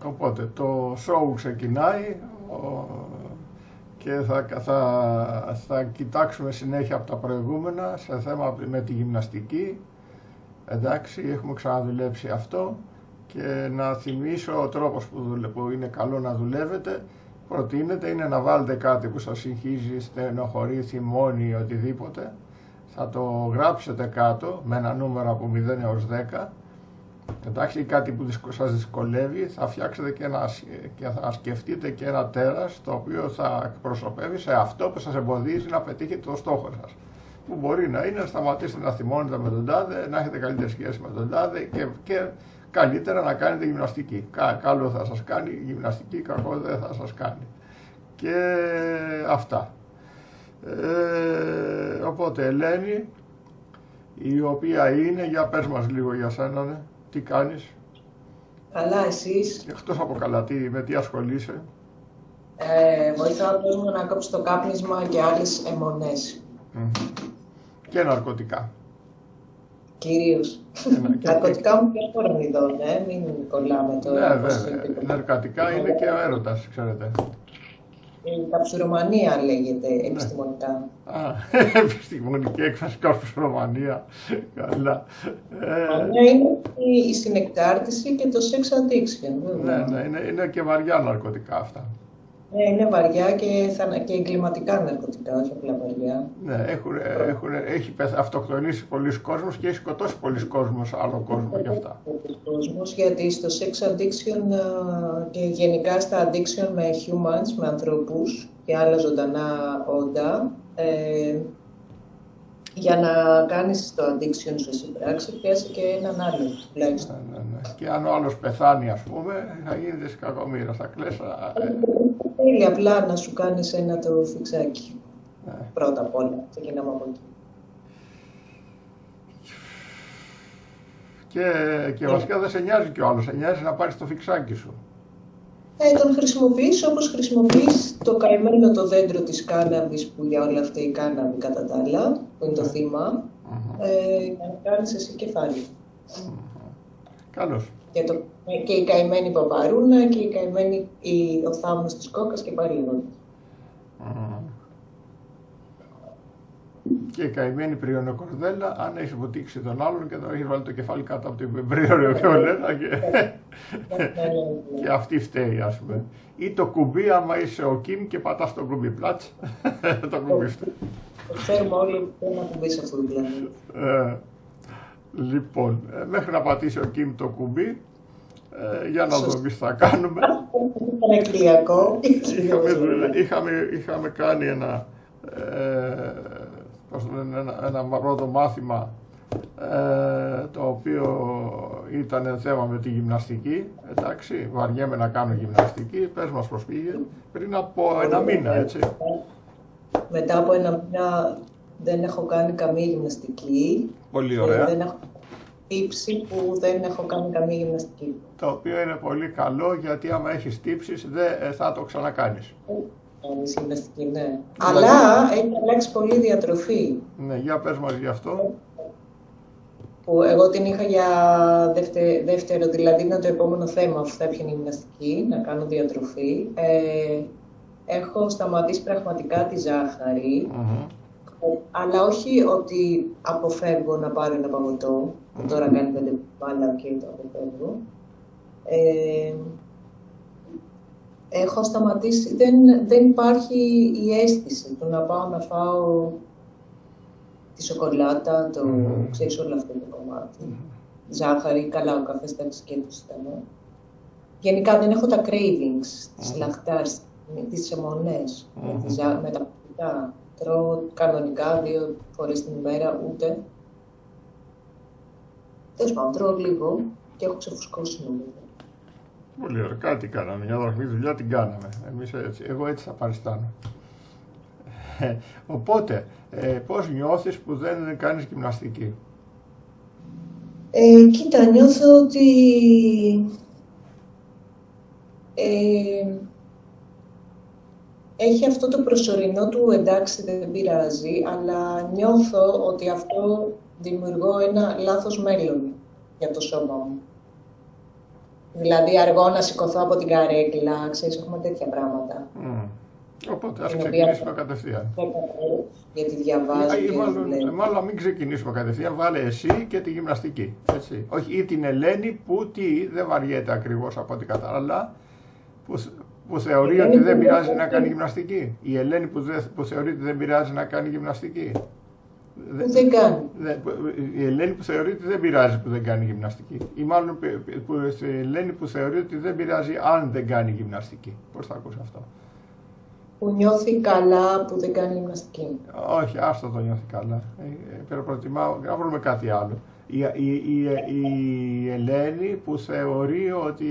Οπότε το show ξεκινάει και θα κοιτάξουμε συνέχεια από τα προηγούμενα σε θέμα με τη γυμναστική. Εντάξει, έχουμε ξαναδουλέψει αυτό και να θυμίσω ο τρόπος που είναι καλό να δουλεύετε. Προτείνεται είναι να βάλετε κάτι που σας συγχύζει, στενοχωρεί, θυμώνει ή οτιδήποτε. Θα το γράψετε κάτω με ένα νούμερο από 0 έως 10. Εντάξει, κάτι που σας δυσκολεύει, θα φτιάξετε και θα σκεφτείτε και ένα τέρας το οποίο θα εκπροσωπεύει σε αυτό που σας εμποδίζει να πετύχετε το στόχο σας. Που μπορεί να είναι να σταματήσετε να θυμώνετε με τον τάδε, να έχετε καλύτερη σχέση με τον τάδε και καλύτερα να κάνετε γυμναστική. Καλό θα σας κάνει η γυμναστική, κακό δεν θα σας κάνει. Και αυτά. Οπότε Ελένη, η οποία είναι, για πες μας λίγο για σένα, ναι. Τι κάνεις? Καλά, εσείς? Εκτός από καλά, με τι ασχολείσαι? Βοηθάω τον κόσμο να κόψει το κάπνισμα και άλλες αιμονές. Και ναρκωτικά. Κυρίως. Ναρκωτικά μου διάφορων ειδών, μην κολλάμε τώρα. Ναι, βέβαια. Ναρκωτικά είναι και ο έρωτας, ξέρετε. Η καψουρομανία λέγεται επιστημονικά. Επιστημονική έκφραση, καψουρομανία. Καλά. Είναι η συνεκτάρτιση και το sex addiction. Ναι, είναι και βαριά ναρκωτικά αυτά. Ναι, είναι βαριά και εγκληματικά ναρκωτικά, όχι απλά βαριά. Ναι, έχει αυτοκτονήσει πολλοί κόσμος και έχει σκοτώσει πολλοί κόσμος, άλλο κόσμο γι' αυτά. Γιατί στο sex addiction και γενικά στα addiction με humans, με ανθρώπους και άλλα ζωντανά όντα, για να κάνεις το addiction σου στην πράξη, χρειάζεται και έναν άλλο τουλάχιστον. Ναι. Και αν ο άλλος πεθάνει, ας πούμε, θα γίνεται κακομοίρας, θα κλαις. Θέλει απλά να σου κάνεις ένα το φιξάκι. Πρώτα απ' όλα, ξεκινάμε από εκεί. Και βασικά δεν σε νοιάζει κι ο άλλος, σε νοιάζει να πάρεις το φιξάκι σου. Τον χρησιμοποιείς όπως χρησιμοποιείς το καημένο το δέντρο της κάναβης, που για όλα αυτά η κάναβη κατά τα άλλα, που είναι το θύμα, για να κάνεις εσύ κεφάλι. Καλώς. Και η καημένη παπαρούνα και η καημένη ο θάμνος της κόκκας και πάλι λίγο. Και η καημένη πριονοκορδέλα, αν έχει βουτήξει τον άλλον και τον έχει βάλει το κεφάλι κάτω από την πριονοκορδέλα και αυτή φταίει, ας πούμε. Ή το κουμπί, άμα είσαι ο Κιμ και πατάς το κουμπί, πλάτς, το κουμπί φταίει. Το ξέρουμε όλοι που ένα κουμπί σε αυτό το πλανήτη. Λοιπόν, μέχρι να πατήσει ο Κιμ το κουμπί, για να δούμε τι θα κάνουμε. Είχαμε κάνει ένα πρώτο μάθημα, το οποίο ήταν θέμα με τη γυμναστική. Εντάξει, βαριέμαι να κάνω γυμναστική. Πες μας πώς πήγε, πριν από ένα μήνα, έτσι. Μετά από ένα μήνα δεν έχω κάνει καμία γυμναστική. Πολύ ωραία. Δεν έχω τύψει που δεν έχω κάνει καμία γυμναστική. Το οποίο είναι πολύ καλό, γιατί άμα έχεις τύψεις δεν θα το ξανακάνεις. Γυμναστική, ναι. Αλλά έχει αλλάξει πολύ διατροφή. Ναι, για πες μας γι' αυτό. Που εγώ την είχα για δεύτερο, δηλαδή είναι το επόμενο θέμα, αφού θα έπιανε γυμναστική, να κάνω διατροφή. Έχω σταματήσει πραγματικά τη ζάχαρη, αλλά όχι ότι αποφεύγω να πάρω ένα παγωτό, που τώρα κάνει 5 μπάλα και το αποφεύγω. Έχω σταματήσει, δεν υπάρχει η αίσθηση του να πάω να φάω τη σοκολάτα, ξέρεις όλο αυτό το κομμάτι. Ζάχαρη, καλά, ο καφές τα σκέτους ήταν. Γενικά δεν έχω τα cravings, τις λαχτάρες, τις αιμονές, με τα φυτά. Τρώω κανονικά 2 φορές την ημέρα, ούτε. Τέλος πάντων, τρώω λίγο και έχω ξεφουσκώσει νομίζω. Πολύ ωραία, κάτι κάναμε, μια δραχμή δουλειά την κάναμε. Εγώ έτσι θα παριστάνω. Οπότε, πώς νιώθεις που δεν κάνεις γυμναστική? Κοίτα, νιώθω ότι έχει αυτό το προσωρινό του, εντάξει δεν πειράζει, αλλά νιώθω ότι αυτό δημιουργώ ένα λάθος μέλλον για το σώμα μου. Δηλαδή αργό να σηκωθώ από την καρέκλα, ξέρεις, έχουμε τέτοια πράγματα. Οπότε ας ξεκινήσουμε κατευθείαν. Γιατί διαβάζω και Μάλλον να μην ξεκινήσουμε κατευθείαν, βάλε εσύ και τη γυμναστική. Έτσι. Όχι, ή την Ελένη που δεν βαριέται ακριβώς από ό,τι κατάλαβα, που θεωρεί ότι δεν πειράζει να κάνει γυμναστική. Η Ελένη που θεωρεί ότι δεν πειράζει να κάνει γυμναστική. Που δεν κάνει. Η Ελένη που θεωρεί ότι δεν πειράζει που δεν κάνει γυμναστική. Ή μάλλον η Ελένη που θεωρεί ότι δεν πειράζει αν δεν κάνει γυμναστική. Πώς θα ακούσει αυτό? Που νιώθει καλά που δεν κάνει γυμναστική. Όχι, άστο το νιώθει καλά. Προτιμάω να βρούμε κάτι άλλο. Η Ελένη που θεωρεί ότι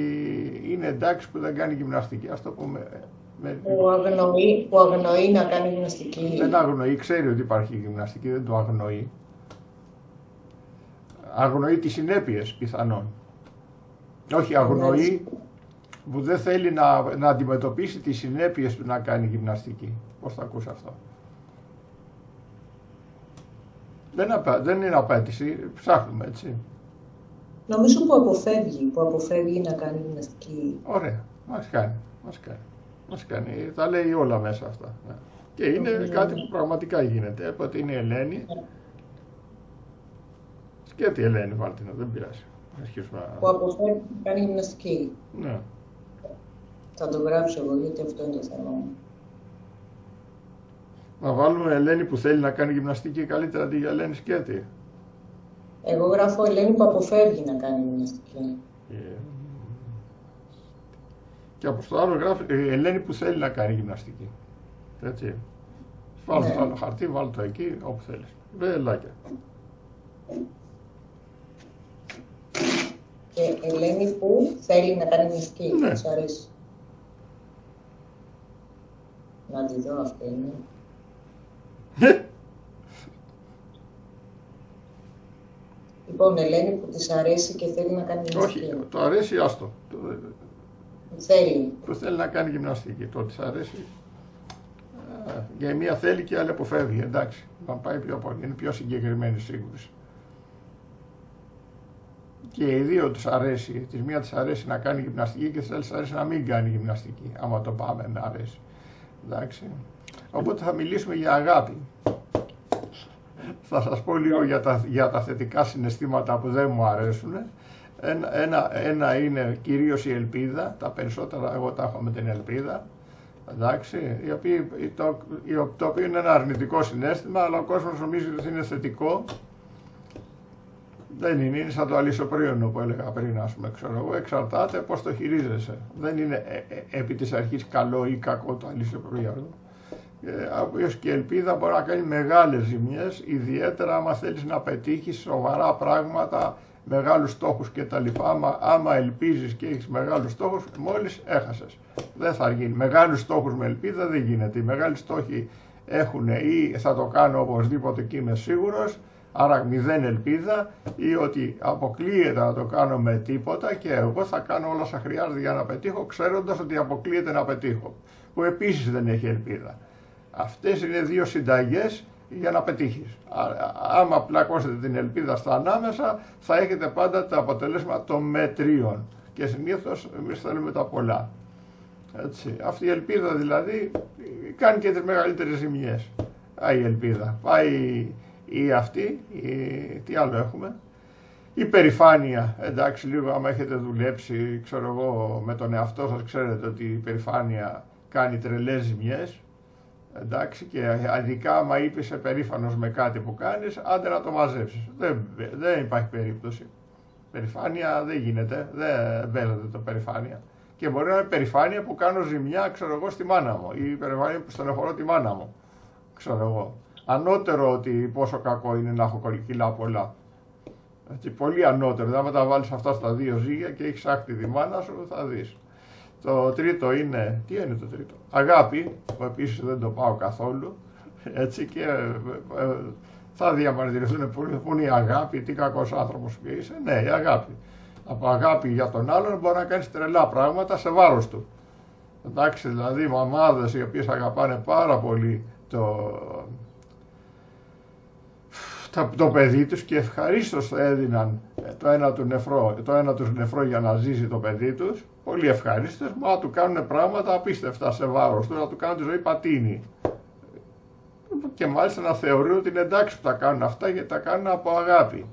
είναι εντάξει που δεν κάνει γυμναστική. Ας το πούμε. Που αγνοεί να κάνει γυμναστική. Δεν αγνοεί, ξέρει ότι υπάρχει γυμναστική, δεν το αγνοεί. Αγνοεί τις συνέπειες πιθανόν. Όχι, αγνοεί που δεν θέλει να αντιμετωπίσει τις συνέπειες του να κάνει γυμναστική. Πώς θα ακούσει αυτό? Δεν είναι απέτηση, ψάχνουμε, έτσι. Νομίζω που αποφεύγει να κάνει γυμναστική. Ωραία, μας κάνει. Τα λέει όλα μέσα αυτά. Και είναι κάτι που πραγματικά γίνεται. Οπότε είναι η Ελένη. Σκέτη Ελένη, βάλτε να, δεν πειράζει. Που αποφεύγει να κάνει γυμναστική. Ναι. Θα το γράψω εγώ, γιατί αυτό είναι το θέμα μου. Να βάλουμε Ελένη που θέλει να κάνει γυμναστική καλύτερα αντί για Ελένη Σκέτη. Εγώ γράφω Ελένη που αποφεύγει να κάνει γυμναστική. Και από το άλλο γράφει Ελένη που θέλει να κάνει γυμναστική. Έτσι. Βάλω το άλλο χαρτί, βάλω το εκεί, όπου θέλεις. Βελάκια. Και Ελένη που θέλει να κάνει γυμναστική, ναι. Σου αρέσει. Να τη δω, αυτή είναι. Λοιπόν, Ελένη που της αρέσει και θέλει να κάνει γυμναστική. Όχι, το αρέσει, άστο. Θέλει. Που θέλει να κάνει γυμναστική. Το της αρέσει. Για μία θέλει και η άλλη αποφεύγει. Εντάξει, να πάει πιο πολύ. Είναι πιο συγκεκριμένη σίγουρη. Και οι δύο τους αρέσει. Της μία της αρέσει να κάνει γυμναστική και της άλλης αρέσει να μην κάνει γυμναστική. Άμα το πάμε να αρέσει. Εντάξει. Οπότε θα μιλήσουμε για αγάπη. Θα σας πω λίγο για τα θετικά συναισθήματα που δεν μου αρέσουν. Ένα είναι κυρίως η ελπίδα. Τα περισσότερα εγώ τα έχω με την ελπίδα. Εντάξει, το οποίο είναι ένα αρνητικό συναίσθημα, αλλά ο κόσμος νομίζει ότι είναι θετικό. Δεν είναι σαν το αλυσοπρίωνο που έλεγα πριν, ας πούμε, ξέρω εγώ, εξαρτάται πώς το χειρίζεσαι. Δεν είναι επί της αρχής καλό ή κακό το αλυσοπρίωνο. Οποίος και η ελπίδα μπορεί να κάνει μεγάλες ζημιές, ιδιαίτερα άμα θέλεις να πετύχεις σοβαρά πράγματα, μεγάλους στόχους κτλ. Άμα ελπίζεις και έχεις μεγάλους στόχους, μόλις έχασες. Δεν θα γίνει. Μεγάλους στόχους με ελπίδα δεν γίνεται. Οι μεγάλοι στόχοι έχουν ή θα το κάνω οπωσδήποτε και είμαι σίγουρος, άρα μηδέν ελπίδα, ή ότι αποκλείεται να το κάνω με τίποτα και εγώ θα κάνω όλα όσα χρειάζεται για να πετύχω, ξέροντας ότι αποκλείεται να πετύχω, που επίσης δεν έχει ελπίδα. Αυτές είναι δύο συνταγές για να πετύχεις. Άμα πλακώσετε την ελπίδα στα ανάμεσα, θα έχετε πάντα το αποτέλεσμα των μετρίων. Και συνήθως εμείς θέλουμε τα πολλά. Έτσι. Αυτή η ελπίδα δηλαδή κάνει και τις μεγαλύτερες ζημιές. Η ελπίδα. Πάει ή αυτή, τι άλλο έχουμε. Η περηφάνεια, εντάξει, λίγο άμα έχετε δουλέψει, ξέρω εγώ, με τον εαυτό σας, ξέρετε ότι η περηφάνεια κάνει τρελές ζημιές. Εντάξει, και ειδικά άμα είπες περήφανος με κάτι που κάνεις, άντε να το μαζέψεις. Δεν υπάρχει περίπτωση. Περηφάνεια δεν γίνεται, δεν παίζεται το περηφάνεια. Και μπορεί να είναι περηφάνεια που κάνω ζημιά, ξέρω εγώ, στη μάνα μου, ή περηφάνεια που στενοχωρώ τη μάνα μου, ξέρω εγώ. Ανώτερο ότι πόσο κακό είναι να έχω κιλά πολλά. Έτσι, πολύ ανώτερο. Δηλαδή, τα βάλεις αυτά στα δύο ζύγια και έχεις άκτη τη μάνα σου, θα δεις. Το τρίτο είναι, τι είναι το τρίτο? Αγάπη, που επίσης δεν το πάω καθόλου, έτσι, και θα διαμαρτυρηθούν που είναι η αγάπη, τι κακός άνθρωπος που είσαι. Ναι, η αγάπη. Από αγάπη για τον άλλον μπορεί να κάνεις τρελά πράγματα σε βάρος του. Εντάξει, δηλαδή μαμάδες οι οποίες αγαπάνε πάρα πολύ το παιδί τους και ευχαρίστως θα έδιναν το ένα τους νεφρό για να ζήσει το παιδί τους, πολύ ευχαρίστως, μα του κάνουν πράγματα απίστευτα σε βάρος του, να του κάνουν τη ζωή πατίνη. Και μάλιστα να θεωρούν ότι είναι εντάξει που τα κάνουν αυτά, γιατί τα κάνουν από αγάπη.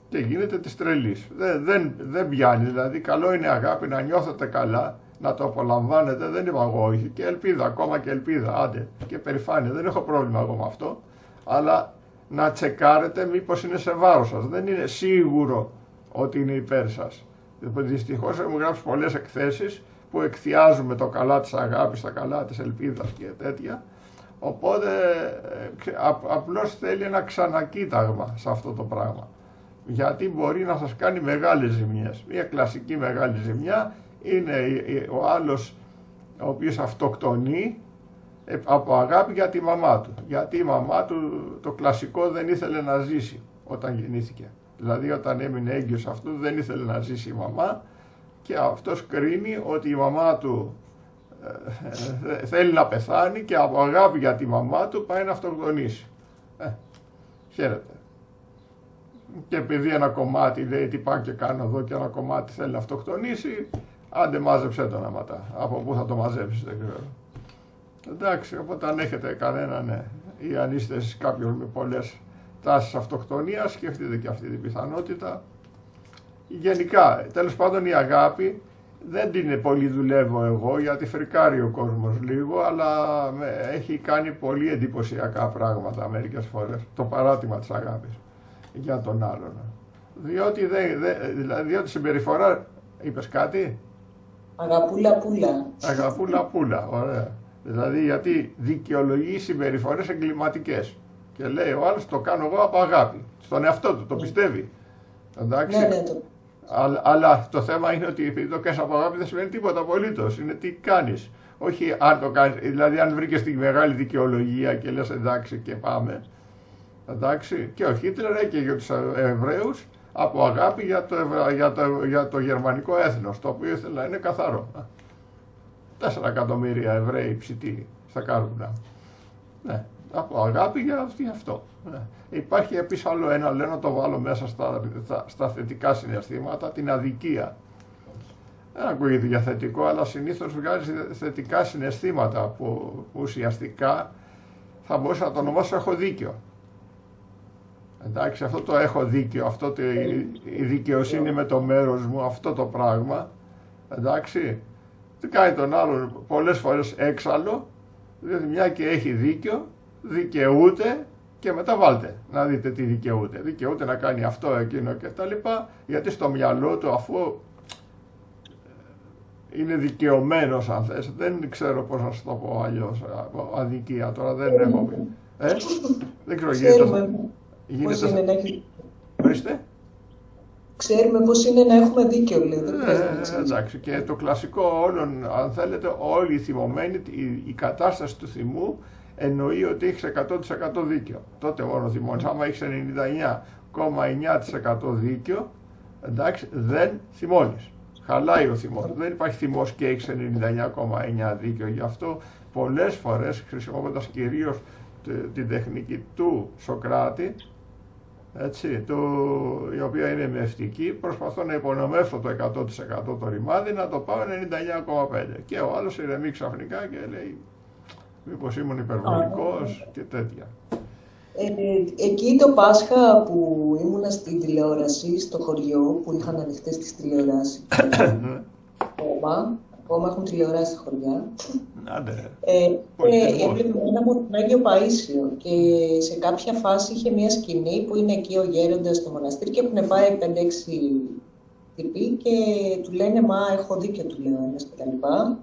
Και γίνεται της τρελής. Δεν πιάνει, δηλαδή καλό είναι αγάπη, να νιώθετε καλά, να το απολαμβάνετε, δεν είμαι εγώ όχι, και ελπίδα, ακόμα και ελπίδα, άντε, και περηφάνεια, δεν έχω πρόβλημα εγώ με αυτό, αλλά να τσεκάρετε μήπως είναι σε βάρος σας, δεν είναι σίγουρο ότι είναι υπέρ σας. Δυστυχώς έχουμε γράψει πολλές εκθέσεις που εκθιάζουμε το καλά της αγάπης, τα καλά της ελπίδας και τέτοια, οπότε απλώς θέλει ένα ξανακοίταγμα σε αυτό το πράγμα. Γιατί μπορεί να σας κάνει μεγάλες ζημιές. Μια κλασική μεγάλη ζημιά είναι ο άλλος ο οποίος αυτοκτονεί από αγάπη για τη μαμά του. Γιατί η μαμά του, το κλασικό, δεν ήθελε να ζήσει όταν γεννήθηκε. Δηλαδή όταν έμεινε έγκυος αυτού δεν ήθελε να ζήσει η μαμά και αυτός κρίνει ότι η μαμά του θέλει να πεθάνει και από αγάπη για τη μαμά του πάει να αυτοκτονήσει. Χαίρετε. Και επειδή ένα κομμάτι λέει τι πάω και κάνω εδώ και ένα κομμάτι θέλει να αυτοκτονήσει, άντε μάζεψέ το να ματά. Από πού θα το μαζέψεις δεν ξέρω. Εντάξει, οπότε αν έχετε κανένα, ναι, ή αν είστε εσείς κάποιον με πολλές τάσεις αυτοκτονίας, σκεφτείτε και αυτή την πιθανότητα. Γενικά, τέλος πάντων η αγάπη δεν την πολύ δουλεύω εγώ, γιατί φρικάρει ο κόσμος λίγο, αλλά έχει κάνει πολύ εντυπωσιακά πράγματα μερικές φορές, το παράτημα της αγάπης για τον άλλον. Διότι συμπεριφορά, είπες κάτι? Αγαπούλα πούλα. Αγαπούλα πούλα, ωραία. Δηλαδή γιατί δικαιολογεί συμπεριφορές εγκληματικές. Και λέει ο άλλος το κάνω εγώ από αγάπη. Στον εαυτό του, το πιστεύει. Εντάξει. Ναι, Αλλά το θέμα είναι ότι επειδή το κάνεις από αγάπη δεν σημαίνει τίποτα απολύτως. Είναι τι κάνεις. Όχι αν το κάνεις, δηλαδή αν βρήκες τη μεγάλη δικαιολογία και λες εντάξει και πάμε. Εντάξει. Και ο Χίτλερ έκαιγε για τους Εβραίους από αγάπη για το γερμανικό έθνος, το οποίο ήθελε να είναι καθαρό. 4 εκατομμύρια Εβραίοι ψητοί στα κάρβουνα. Ναι, από αγάπη για αυτό. Ναι. Υπάρχει επίσης άλλο ένα, λέω να το βάλω μέσα στα θετικά συναισθήματα, την αδικία. Δεν ακούγεται για θετικό, αλλά συνήθως βγάζει θετικά συναισθήματα που ουσιαστικά θα μπορούσα να το ονομάσω έχω δίκιο. Εντάξει, αυτό το έχω δίκιο, η δικαιοσύνη με το μέρος μου, αυτό το πράγμα, εντάξει, τι κάνει τον άλλον πολλές φορές έξαλλο, διότι μια και έχει δίκιο, δικαιούται και μετά βάλτε να δείτε τι δικαιούται. Δικαιούται να κάνει αυτό, εκείνο και τα λοιπά, γιατί στο μυαλό του, αφού είναι δικαιωμένος αν θες, δεν ξέρω πώς να σου το πω αλλιώς, αδικία τώρα δεν έχω πει. Δεν ξέρω, γίνεται. Ορίστε. Ξέρουμε πώς είναι να έχουμε δίκιο, λέει. Εντάξει, και το κλασικό όλων, αν θέλετε, όλοι οι θυμωμένοι, η κατάσταση του θυμού εννοεί ότι έχεις 100% δίκιο. Τότε μόνο θυμώνεις. Άμα έχεις 99,9% δίκιο, εντάξει, δεν θυμώνεις. Χαλάει ο θυμός. Δεν υπάρχει θυμός και έχεις 99,9% δίκιο. Γι' αυτό πολλές φορές, χρησιμοποιώντας κυρίως την τεχνική του Σοκράτη, έτσι, η οποία είναι μευτική, προσπαθώ να υπονομεύσω το 100% το ρημάδι, να το πάω 99,5%. Και ο άλλος ηρεμεί ξαφνικά και λέει μήπως ήμουν υπερβολικός και τέτοια. Εκεί το Πάσχα που ήμουνα στην τηλεόραση, στο χωριό, που είχαν ανοιχτές τις τηλεοράσεις, ακόμα έχουν τηλεοράσει στα χωριά. Έβλεπε τον Άγιο Παΐσιο και σε κάποια φάση είχε μια σκηνή που είναι εκεί ο γέροντας στο μοναστήρι και έχουν πάει 5-6 τύποι και του λένε «Μα έχω δίκιο», του λέει ο ένας και τα λοιπά.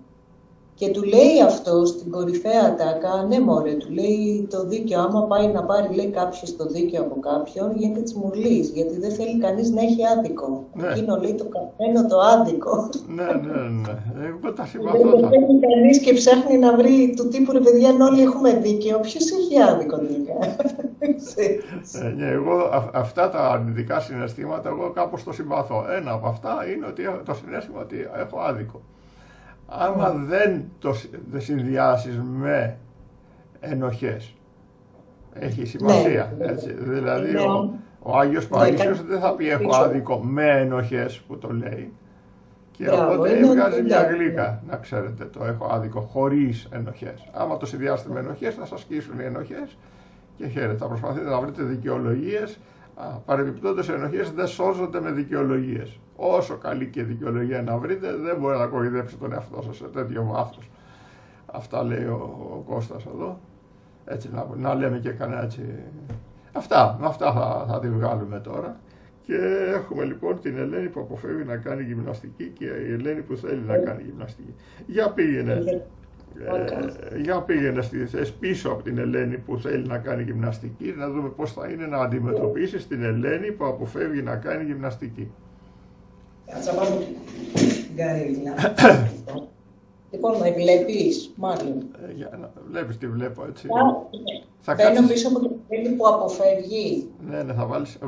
Και του λέει αυτό στην κορυφαία τάκα, ναι μωρέ, του λέει το δίκαιο, άμα πάει να πάρει λέει κάποιος το δίκαιο από κάποιον, γίνεται της μουρλής, γιατί δεν θέλει κανείς να έχει άδικο. Ναι. Εκείνο λέει το καμένο το άδικο. Ναι. Εγώ τα συμπαθώ. Δεν θέλει κανείς και ψάχνει να βρει του τύπου, ρε παιδιά, αν όλοι έχουμε δίκαιο, ποιος έχει άδικο δίκαιο. Ναι, εγώ αυτά τα αρνητικά συναισθήματα, εγώ κάπως το συμπαθώ. Ένα από αυτά είναι ότι έχω το συναίσθημα ότι έχω άδικο. Άμα δεν το συνδυάσεις με ενοχές, Έχει σημασία, Ναι, έτσι. Δηλαδή είναι, ο Άγιος ναι, Παΐσιος δεν θα πει έχω πίσω. άδικο με ενοχές που το λέει. Και Μπράβο, οπότε είναι βγάζει μια εντάξει, ναι. γλύκα, να ξέρετε, το έχω άδικο χωρίς ενοχές. Άμα το συνδυάσετε με ενοχές θα σας σκίσουν οι ενοχές και χαίρετε. Θα προσπαθείτε να βρείτε δικαιολογίες. Παρεμπιπτόντως, οι ενοχές δεν σώζονται με δικαιολογίες. Όσο καλή και δικαιολογία να βρείτε, δεν μπορεί να κοροϊδέψει τον εαυτό σας σε τέτοιο βάθος. Αυτά λέει ο Κώστας εδώ. Έτσι, να λέμε και κανένα έτσι. Με αυτά θα τη βγάλουμε τώρα. Και έχουμε λοιπόν την Ελένη που αποφεύγει να κάνει γυμναστική και η Ελένη που θέλει να κάνει γυμναστική. Για πήγαινε στη θέση πίσω από την Ελένη που θέλει να κάνει γυμναστική, να δούμε πώς θα είναι να αντιμετωπίσεις την Ελένη που αποφεύγει να κάνει γυμναστική. Θα πάμε την Καρίλα. Λοιπόν, με βλέπεις, μάλλον. Βλέπεις τι βλέπω, έτσι. Μπαίνω πίσω από την Ελένη που αποφεύγει. Ναι, θα βάλεις,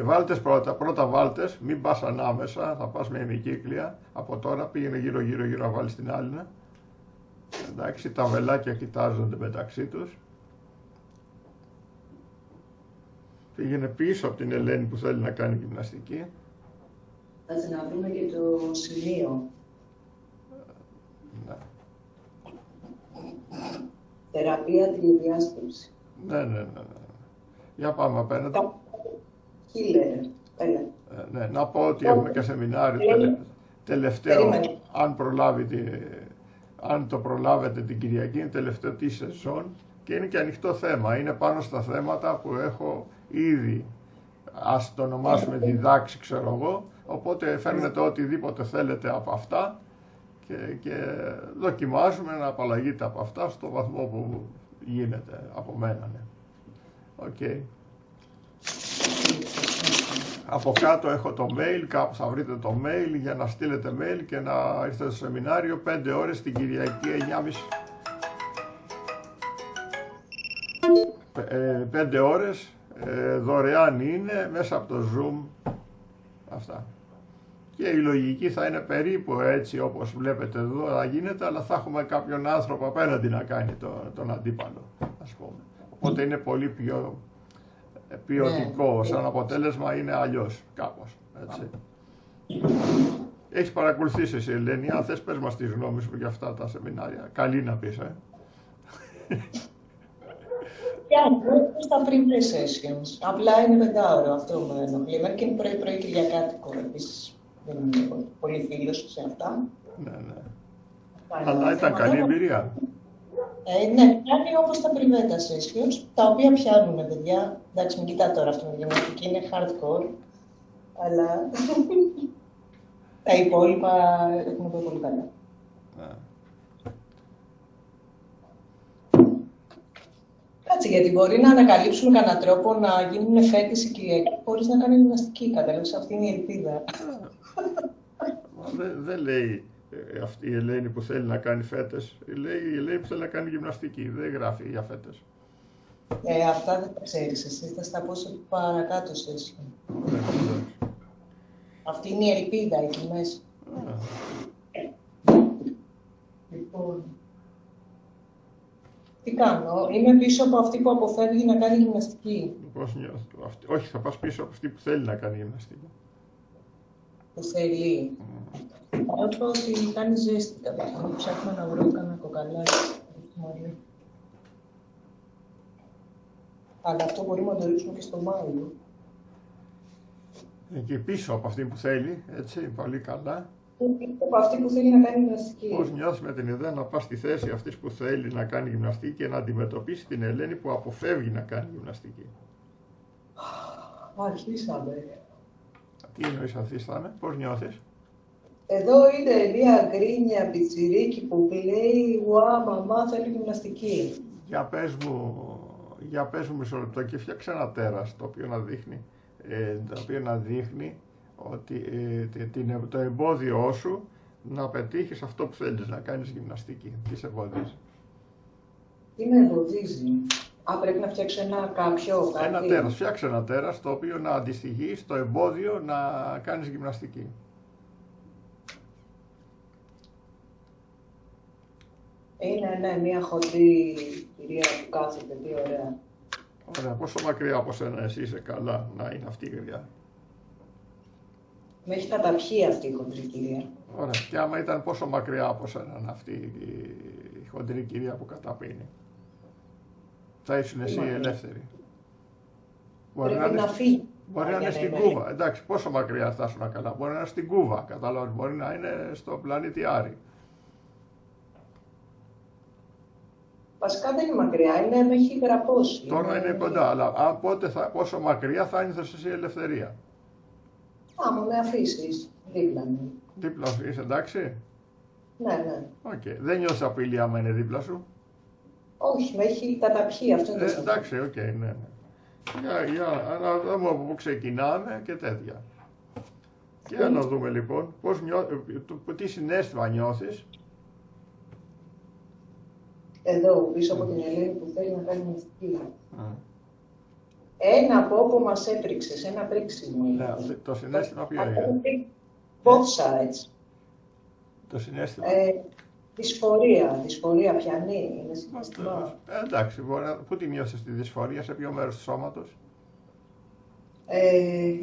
βάλτες πρώτα βάλτες, μην πας ανάμεσα, θα πας με ημικύκλια. Από τώρα πήγαινε γύρω να βάλεις την άλλη. Εντάξει, τα βελάκια κοιτάζονται μεταξύ τους. Πήγαινε πίσω από την Ελένη που θέλει να κάνει γυμναστική. Θα να βρούμε και το σημείο. Ναι. Θεραπεία τηλεδιάσκεψη. Ναι. Για πάμε απέναντι. Χίλερ. Ναι, να πω ότι έχουμε και σεμινάριο τελευταίο, αν το προλάβετε την Κυριακή, είναι τελευταίο της σεζόν και είναι και ανοιχτό θέμα. Είναι πάνω στα θέματα που έχω ήδη, ας το ονομάσουμε διδάξει, ξέρω εγώ. Οπότε φέρνετε οτιδήποτε θέλετε από αυτά και δοκιμάζουμε να απαλλαγείτε από αυτά στο βαθμό που γίνεται από μένα. Ναι. Okay. Από κάτω έχω το mail, κάπου θα βρείτε το mail για να στείλετε mail και να έρθετε στο σεμινάριο 5 ώρες την Κυριακή 9.30. 5 ώρες, δωρεάν είναι, μέσα από το Zoom, αυτά. Και η λογική θα είναι περίπου έτσι όπως βλέπετε εδώ θα γίνεται, αλλά θα έχουμε κάποιον άνθρωπο απέναντι να κάνει τον αντίπαλο, ας πούμε. Οπότε είναι πολύ πιο ποιοτικό, σαν αποτέλεσμα είναι αλλιώς κάπως, έτσι. Έχεις παρακολουθήσει εσύ, Ελένη, αν θες πες μας τη γνώμη σου για αυτά τα σεμινάρια. Καλή να πεις, Στα pre-play sessions. Απλά είναι 5 ώρο, αυτό με ενοχλεί. Και είναι πρωί-πρωί Κυριακάτικο, επίσης. Δεν είμαι πολύ φίλος σε αυτά. Ναι. Αλλά ήταν καλή εμπειρία. Ναι, πιάνει όπως τα private sessions, τα οποία πιάνουν, παιδιά. Εντάξει, μην κοιτάτε τώρα αυτό με γυμναστική, είναι hardcore. Αλλά τα υπόλοιπα έχουν πάει πολύ καλά. Κάτσε, γιατί μπορεί να ανακαλύψουν κανέναν τρόπο να γίνουν φέτες η Κυριακή χωρίς να κάνουν γυμναστική. Κατάλαβες, αυτή είναι η ελπίδα. Δεν λέει αυτή η Ελένη που θέλει να κάνει φέτες. Λέει η Ελένη που θέλει να κάνει γυμναστική. Δεν γράφει για φέτες. Αυτά δεν τα ξέρεις εσύ. Θα στα πω σε παρακάτω σέσιο. Αυτή είναι η ελπίδα εκεί μέσα. Λοιπόν, τι κάνω, είμαι πίσω από αυτή που αποφεύγει να κάνει γυμναστική. Πώς νιώθω. Όχι, θα πας πίσω από αυτή που θέλει να κάνει γυμναστική. Που θέλει. Θα πω ότι κάνει ζέστη καταρχήν. Ψάχνω να βρω κανένα κοκαλάκι. Αλλά αυτό μπορούμε να το ρίξουμε και στο Μάιο. Εκεί πίσω από αυτή που θέλει, έτσι, πολύ καλά. Από αυτή που θέλει να κάνει γυμναστική. Πώς νιώθεις με την ιδέα να πας στη θέση αυτής που θέλει να κάνει γυμναστική και να αντιμετωπίσει την Ελένη που αποφεύγει να κάνει γυμναστική. Αρχίσαμε. Τι εννοείς αρχίσαμε, πώς νιώθεις? Εδώ είναι μια γκρίνια πιτσιρίκι που λέει «Ουα, μαμά θέλει γυμναστική». Για πες μου μισό λεπτό και φτιάξε ένα τέρας το οποίο να δείχνει ότι το εμπόδιό σου να πετύχεις αυτό που θέλεις, να κάνεις γυμναστική. Τι σε εμποδίζει? Τι με εμποδίζει? Πρέπει να φτιάξω κάτι. Ένα τέρας, φτιάξε ένα τέρας το οποίο να αντιστοιχεί στο εμπόδιο να κάνεις γυμναστική. Είναι μια χοντρή κυρία που κάθεται, τι ωραία. Ωραία, πόσο μακριά από σένα εσύ είσαι καλά να είναι αυτή η γριά? Με έχει καταπιεί αυτή η χοντρή κυρία. Ωραία, και άμα ήταν πόσο μακριά από σένα αυτή η χοντρή κυρία που καταπίνει? Θα ήσουν εσύ ελεύθερη? Πρέπει να φύγει. Μπορεί να είναι στην Κούβα. Εντάξει, πόσο μακριά θα ήσουν καλά? Μπορεί να είναι στην Κούβα, καταλάβεις. Μπορεί να είναι στο πλανήτη Άρη. Βασικά δεν είναι μακριά, με έχει γραπώσει. Τώρα είναι κοντά, αλλά πόσο μακριά θα ένιωθες εσύ ελευθερία? Άμα με αφήσεις δίπλα μου. Δίπλα σου είσαι, εντάξει? Ναι. Okay. Δεν νιώθεις απειλή άμα είναι δίπλα σου? Όχι, με έχει καταπιεί αυτό. Εντάξει, οκ, ναι. Για να δούμε από πού ξεκινάμε και τέτοια. Και να δούμε λοιπόν τι συναίσθημα νιώθεις. Εδώ, πίσω από την Ελένη που θέλει να κάνει μυστική. Ένα απόπο μας έπριξες, ένα πρίξιμο. Ναι, το συναίσθημα ποιο είναι? Both sides. Το συναίσθημα. Δυσφορία πιανή, είναι συναίσθημα. Εντάξει, πού τη νιώθεις τη δυσφορία, σε ποιο μέρος του σώματος?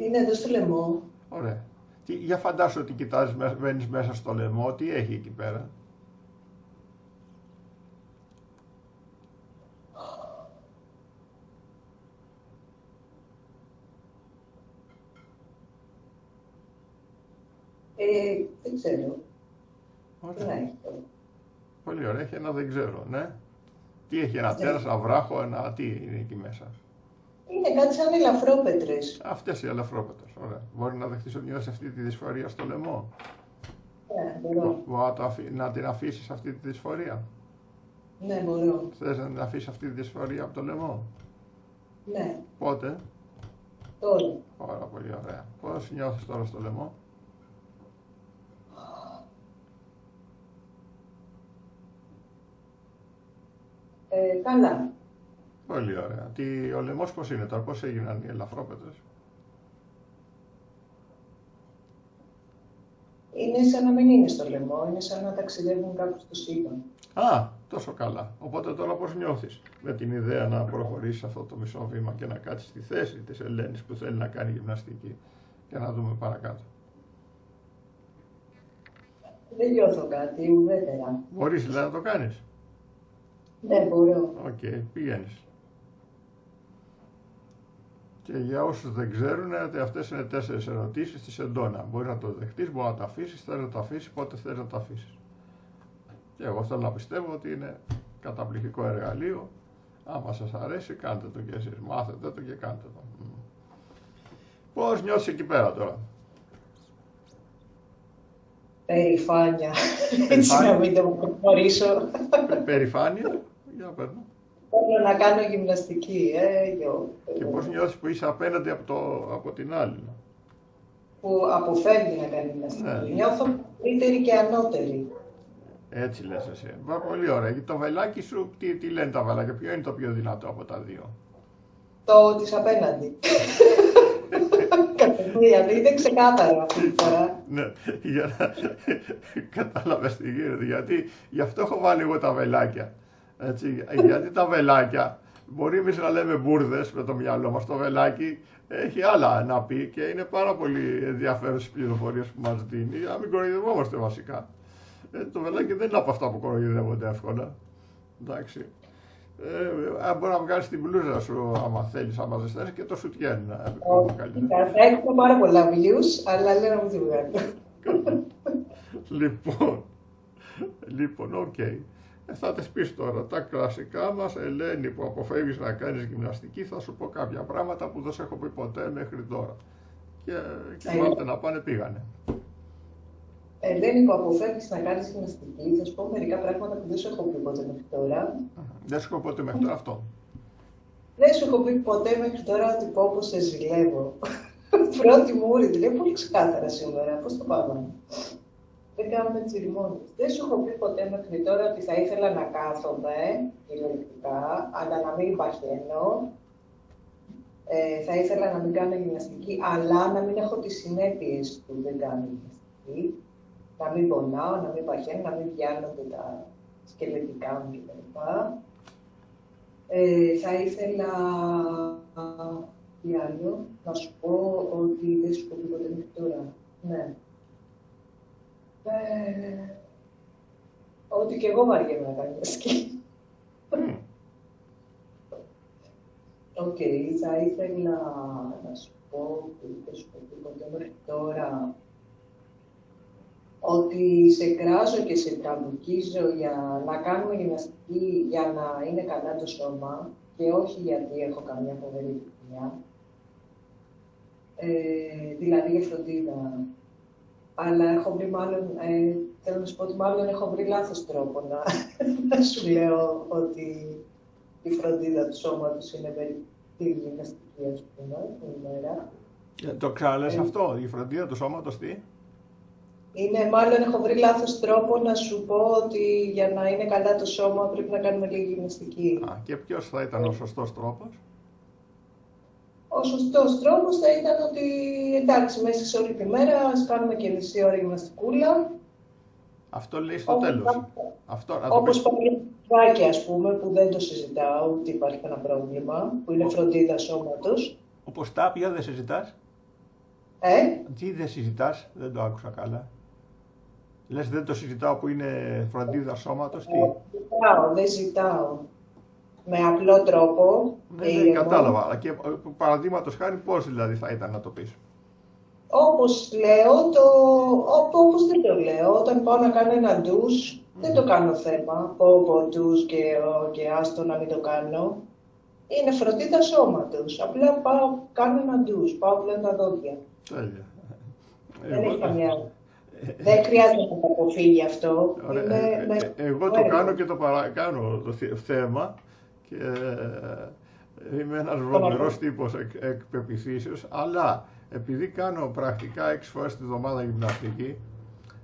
Είναι εδώ στο λαιμό. Ωραία. Για φαντάσου ότι κοιτάζεις, μπαίνεις μέσα στο λαιμό, τι έχει εκεί πέρα? Δεν ξέρω. Ωραία. Πολύ ωραία, έχει ένα δεν ξέρω, ναι. Τι έχει, ένα τέρας, ένα βράχο, τι είναι εκεί μέσα? Είναι κάτι σαν ελαφρόπετρες. Αυτές οι ελαφρόπετρες, ωραία. Μπορεί να δεχτείς ότι νιώσεις αυτή τη δυσφορία στο λαιμό? Ναι, μπορώ. Να την αφήσεις αυτή τη δυσφορία? Ναι, μπορώ. Θες να την αφήσεις αυτή τη δυσφορία από το λαιμό? Ναι. Πότε? Τώρα. Πάρα πολύ ωραία. Πώς νιώθεις τώρα στο λαιμό? Καλά. Πολύ ωραία. Ο λαιμός πώς είναι τώρα, πώς έγιναν οι ελαφρόπετρες? Είναι σαν να μην είναι στο λαιμό, είναι σαν να ταξιδεύουν κάπου στο σύμπαν. Α, τόσο καλά. Οπότε τώρα πώς νιώθεις με την ιδέα να προχωρήσεις αυτό το μισό βήμα και να κάτσεις στη θέση της Ελένης που θέλει να κάνει γυμναστική και να δούμε παρακάτω? Δεν νιώθω κάτι, ουδέτερα. Μπορείς δηλαδή να το κάνεις? Ναι, μπορώ. Οκ, πηγαίνεις. Και για όσους δεν ξέρουν, αυτές είναι 4 ερωτήσεις της εντόνα. Μπορεί να το δεχτείς, μπορεί να το αφήσεις, θέλεις να το αφήσεις, πότε θέλεις να το αφήσεις. Και εγώ θέλω να πιστεύω ότι είναι καταπληκτικό εργαλείο. Άμα σας αρέσει, κάντε το και εσείς. Μάθετε το και κάντε το. Πώς νιώθεις εκεί πέρα τώρα? Περηφάνεια. Έτσι να μην το προχωρήσω. Περηφάνεια. Για παίρνω. Θέλω να κάνω γυμναστική. Και πώς νιώθεις που είσαι απέναντι από την άλλη? Που αποφεύγει να κάνει γυμναστική. Ναι. Νιώθω καλύτερη και ανώτερη. Έτσι λες εσύ. Πολύ ωραία. Το βελάκι σου, τι λένε τα βελάκια, ποιο είναι το πιο δυνατό από τα δύο? Το της απέναντι. Κατευθείαν, είναι ξεκάθαρο αυτή τη φορά. Ναι, για να κατάλαβες τι γίνεται. Γιατί γι' αυτό έχω βάλει εγώ τα βελάκια. Έτσι, γιατί τα βελάκια, μπορεί εμείς να λέμε μπουρδες με το μυαλό μας, το βελάκι έχει άλλα να πει και είναι πάρα πολύ ενδιαφέρουσες πληροφορίες που μας δίνει, να μην κοροϊδευόμαστε βασικά. Το βελάκι δεν είναι από αυτά που κοροϊδεύονται εύκολα. Εντάξει. Μπορεί να βγάλεις την μπλούζα σου άμα θέλεις, άμα ζεσταίνεις, και το σουτιέν. Θα έχω πάρα πολλά views, αλλά λέω να μου τη βγάλω. Λοιπόν, οκ. Θα τις πεις τώρα τα κλασικά μας. Ελένη, που αποφεύγεις να κάνεις γυμναστική, θα σου πω κάποια πράγματα που δεν σε έχω πει ποτέ μέχρι τώρα. Και βάλτε να πάνε, πήγανε. Ελένη, που αποφεύγεις να κάνεις γυμναστική, θα σου πω μερικά πράγματα που δεν σου έχω πει ποτέ μέχρι τώρα. Δεν σου έχω πει ποτέ μέχρι τώρα αυτό? Δεν σου έχω πει ποτέ μέχρι τώρα ότι πω πως σε ζηλεύω. Πρώτη μου όρη, λέει πολύ ξεκάθαρα σήμερα. Πώς το πάμε? Δεν κάνουμε τσιριμόνες. Δεν σου έχω πει ποτέ μέχρι τώρα ότι θα ήθελα να κάθομαι κυριολεκτικά, αλλά να μην παχαίνω. Θα ήθελα να μην κάνω γυμναστική, αλλά να μην έχω τις συνέπειες που δεν κάνω γυμναστική. Να μην πονάω, να μην παχαίνω, να μην πιάνονται τα σκελετικά μου κτλ. Θα ήθελα, τι άλλο, να σου πω ότι δεν σου πω τίποτα μέχρι τώρα. Ναι. Ότι και εγώ βαριέμαι να κάνω γυμναστική. Οκ, θα ήθελα να σου πω ότι δεν σου πω τίποτα μέχρι τώρα. Ότι σε κράζω και σε τραμπουκίζω για να κάνουμε γυμναστική για να είναι καλά το σώμα και όχι γιατί έχω καμιά φοβερή δουλειά. Δηλαδή για φροντίδα. Αλλά έχω βρει μάλλον, θέλω να σου πω ότι μάλλον έχω βρει λάθος τρόπο να σου λέω ότι η φροντίδα του σώματος είναι τη γυμναστική, ας πούμε, την ημέρα. Το ξαναλες αυτό, η φροντίδα του σώματος τι? Είναι, μάλλον έχω βρει λάθος τρόπο να σου πω ότι για να είναι καλά το σώμα πρέπει να κάνουμε λίγη γυμναστική. Και ποιος θα ήταν ο σωστός τρόπος? Ο σωστός τρόπος θα ήταν ότι εντάξει, μέσα σε όλη τη μέρα ας κάνουμε και μισή ώρα γυμναστικούλα. Αυτό λέει στο τέλος. Όπως παλιάκι, ας πούμε, που δεν το συζητάω, ούτε υπάρχει κανένα πρόβλημα, που είναι φροντίδα σώματος. Όπως τάπια δεν συζητάς? Τι δεν συζητάς, δεν το άκουσα καλά. Λες δεν το συζητάω που είναι φροντίδα σώματος, τι? Δεν ζητάω. Με απλό τρόπο. Ναι, κατάλαβα. Αλλά και παραδείγματος χάρη πώς δηλαδή θα ήταν να το πεις? Όπως λέω, όπως δεν το λέω, όταν πάω να κάνω ένα ντους, δεν το κάνω θέμα. Πω ντους και άστο να μην το κάνω. Είναι φροντίδα σώματος. Απλά πάω, κάνω ένα ντους, πάω πλέον τα δόντια. Τέλεια. Δεν έχει καμιά. Δεν χρειάζεται να το αποφύγει αυτό. Εγώ το κάνω και το παρακάνω το θέμα και είμαι ένας βρωμερός τύπος εκ πεποιθήσεως, αλλά επειδή κάνω πρακτικά 6 φορές τη βδομάδα γυμναστική,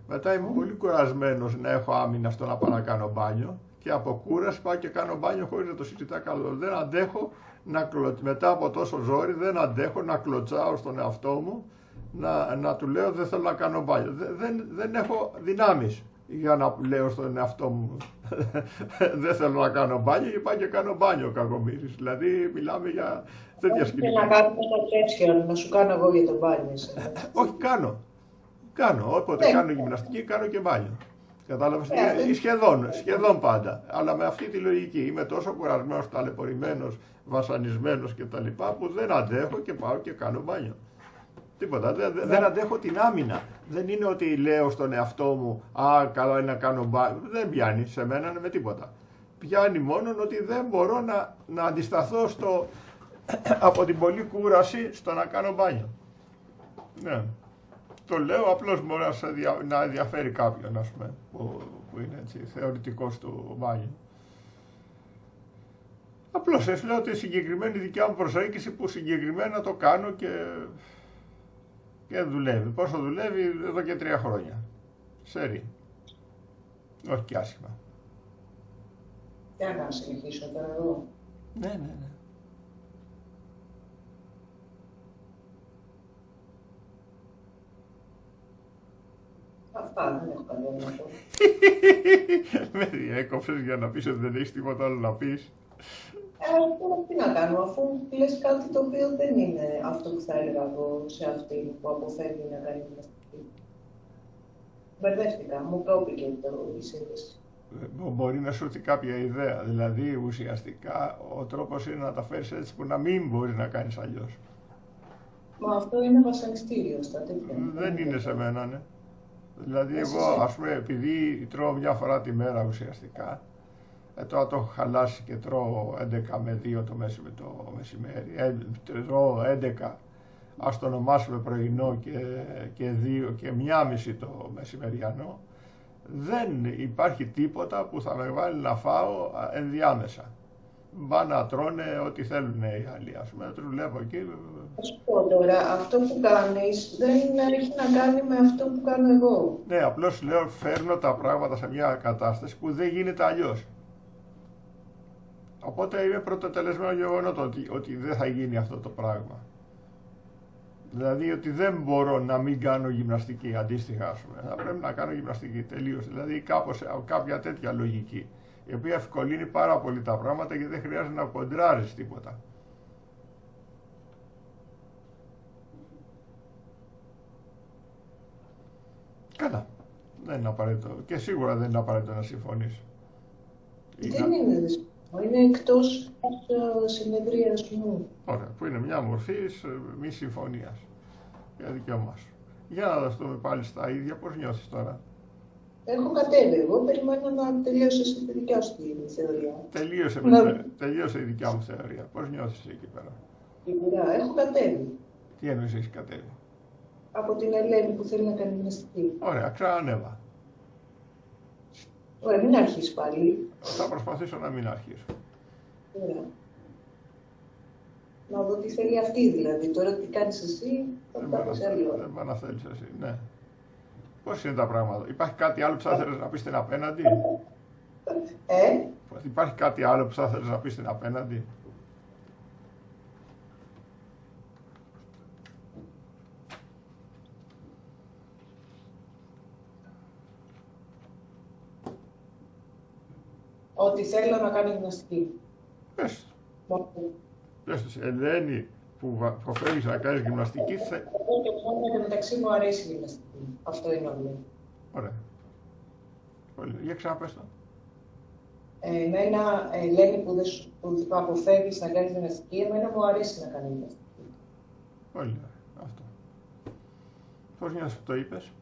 μετά είμαι πολύ κουρασμένος να έχω άμυνα στο να πάω να κάνω μπάνιο και από κούραση πάω και κάνω μπάνιο χωρίς να το συζητάω καλό. Δεν αντέχω μετά από τόσο ζόρι, δεν αντέχω να κλωτσάω στον εαυτό μου, να του λέω δεν θέλω να κάνω μπάνιο. Δεν έχω δυνάμεις για να λέω στον εαυτό μου δεν θέλω να κάνω μπάνιο και πάω και κάνω μπάνιο κακομοίρης. Δηλαδή μιλάμε για τέτοια σκηνικά. Να κάνουμε ένα να σου κάνω εγώ για το μπάνιο. Όχι, κάνω. Όποτε κάνω γυμναστική κάνω και μπάνιο. Κατάλαβες, σχεδόν πάντα. Αλλά με αυτή τη λογική είμαι τόσο κουρασμένος, ταλαιπωρημένος, βασανισμένος κτλ. Που δεν αντέχω και πάω και κάνω μπάνιο. Τίποτα. Δεν αντέχω την άμυνα. Δεν είναι ότι λέω στον εαυτό μου καλά είναι να κάνω μπάνιο. Δεν πιάνει σε μένα με τίποτα. Πιάνει μόνο ότι δεν μπορώ να αντισταθώ από την πολλή κούραση στο να κάνω μπάνιο. Ναι. Το λέω απλώς μπορεί να ενδιαφέρει κάποιον, ας πούμε, που είναι έτσι, θεωρητικός του μπάνιου. Απλώς έτσι λέω ότι η συγκεκριμένη δικιά μου προσέγγιση που συγκεκριμένα το κάνω και δουλεύει. Πόσο δουλεύει εδώ και 3 χρόνια. Σερί. Όχι και άσχημα. Για να συνεχίσω τώρα εγώ. Ναι. Αυτά δεν έχω κανένα να πω. Με διέκοψες για να πεις ότι δεν έχεις τίποτα άλλο να πεις. Τι να κάνω, αφού λες κάτι το οποίο δεν είναι αυτό που θα έλεγα εγώ σε αυτή που αποφεύγει να κάνει γυμναστική. Μπερδεύτηκα, μου κόπηκε η σύνδεση. Μπορεί να σου έρθει κάποια ιδέα, δηλαδή ουσιαστικά ο τρόπος είναι να τα φέρεις έτσι που να μην μπορείς να κάνεις αλλιώς. Μα αυτό είναι βασανιστήριο στα τέτοια. Δεν είναι σε μένα, ναι. Δηλαδή εγώ, ας πούμε, επειδή τρώω μια φορά τη μέρα ουσιαστικά, τώρα το έχω χαλάσει και τρώω 11 με 2 το μεσημέρι, τρώω 11, ας το ονομάσουμε πρωινό και 2 και 1,5 το μεσημεριανό, δεν υπάρχει τίποτα που θα με βάλει να φάω ενδιάμεσα. Πάνε να τρώνε ό,τι θέλουν οι άλλοι, ας πούμε, δουλεύω εκεί. Θα σου πω τώρα, αυτό που κάνεις δεν έχει να κάνει με αυτό που κάνω εγώ. Ναι, απλώς λέω φέρνω τα πράγματα σε μια κατάσταση που δεν γίνεται αλλιώς. Οπότε είμαι πρωτοτελεσμένο γεγονότο ότι δεν θα γίνει αυτό το πράγμα. Δηλαδή ότι δεν μπορώ να μην κάνω γυμναστική αντίστοιχα, ας πούμε. Θα πρέπει να κάνω γυμναστική τελείως. Δηλαδή κάπως κάποια τέτοια λογική. η οποία ευκολύνει πάρα πολύ τα πράγματα και δεν χρειάζεται να κοντράρεις τίποτα. Καλά. Δεν είναι απαραίτητο. Και σίγουρα δεν είναι απαραίτητο να συμφωνείς. Δεν είναι δύσκολο. Είναι εκτός της συνεδρίασμου. Ωραία, που είναι μια μορφή μη συμφωνίας για δικαίωμά σου. Για να δούμε πάλι στα ίδια, πώς νιώθεις τώρα? Έχω κατέβει εγώ, περιμένω να τελειώσει τη δικιά σου τη θεωρία. Τελείωσε η δικιά μου θεωρία. Πώς νιώθεις εκεί πέρα? Σίγουρα, έχω κατέβει. Τι εννοείς έχεις κατέβει? Από την Ελένη που θέλει να κάνει γυμναστική. Ωραία, ξανανέβα. Ωραία, μην αρχίσει πάλι. Θα προσπαθήσω να μην αρχίσω. Ωραία. Να δω τι θέλει αυτή δηλαδή. Τώρα τι κάνεις εσύ, θα τα πεις άλλο. Δεν πάνε να θέλεις εσύ, ναι. Πώς είναι τα πράγματα? Υπάρχει κάτι άλλο που θα ήθελες να πεις στην απέναντι? Υπάρχει κάτι άλλο που θα ήθελες να πεις στην απέναντι? Ότι θέλω να κάνω γυμναστική. Πες το. Πες το, Ελένη, που θέλεις να κάνεις γυμναστική. Εγώ και μόνο και μεταξύ μου αρέσει η γυμναστική. Αυτό είναι όλο. Ωραία. Για ξαναπες το. Εμένα, Ελένη, που αποφεύγεις να κάνεις γυμναστική, εμένα μου αρέσει να κάνω γυμναστική. Πολύ ωραία. Αυτό. Πώς νιώθεις που το είπες?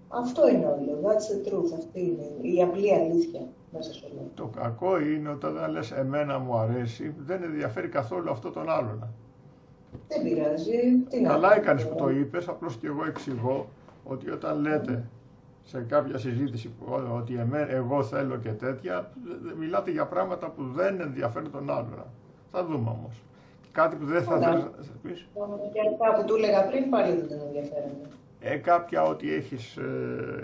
Αυτό είναι όλο. That's the truth. Αυτή είναι η απλή αλήθεια μέσα σε όλο. Το κακό είναι όταν λες εμένα μου αρέσει, δεν ενδιαφέρει καθόλου αυτό τον άλλον. Δεν πειράζει. Τι να καλά έκανες που το είπες, απλώς και εγώ εξηγώ ότι όταν λέτε σε κάποια συζήτηση ότι εγώ θέλω και τέτοια, μιλάτε για πράγματα που δεν ενδιαφέρουν τον άλλον. Θα δούμε όμως. Κάτι που δεν θα θέλεις να πεις. Και αυτά που του έλεγα πριν πάλι δεν τον ενδιαφέρουν. Κάποια ότι έχεις,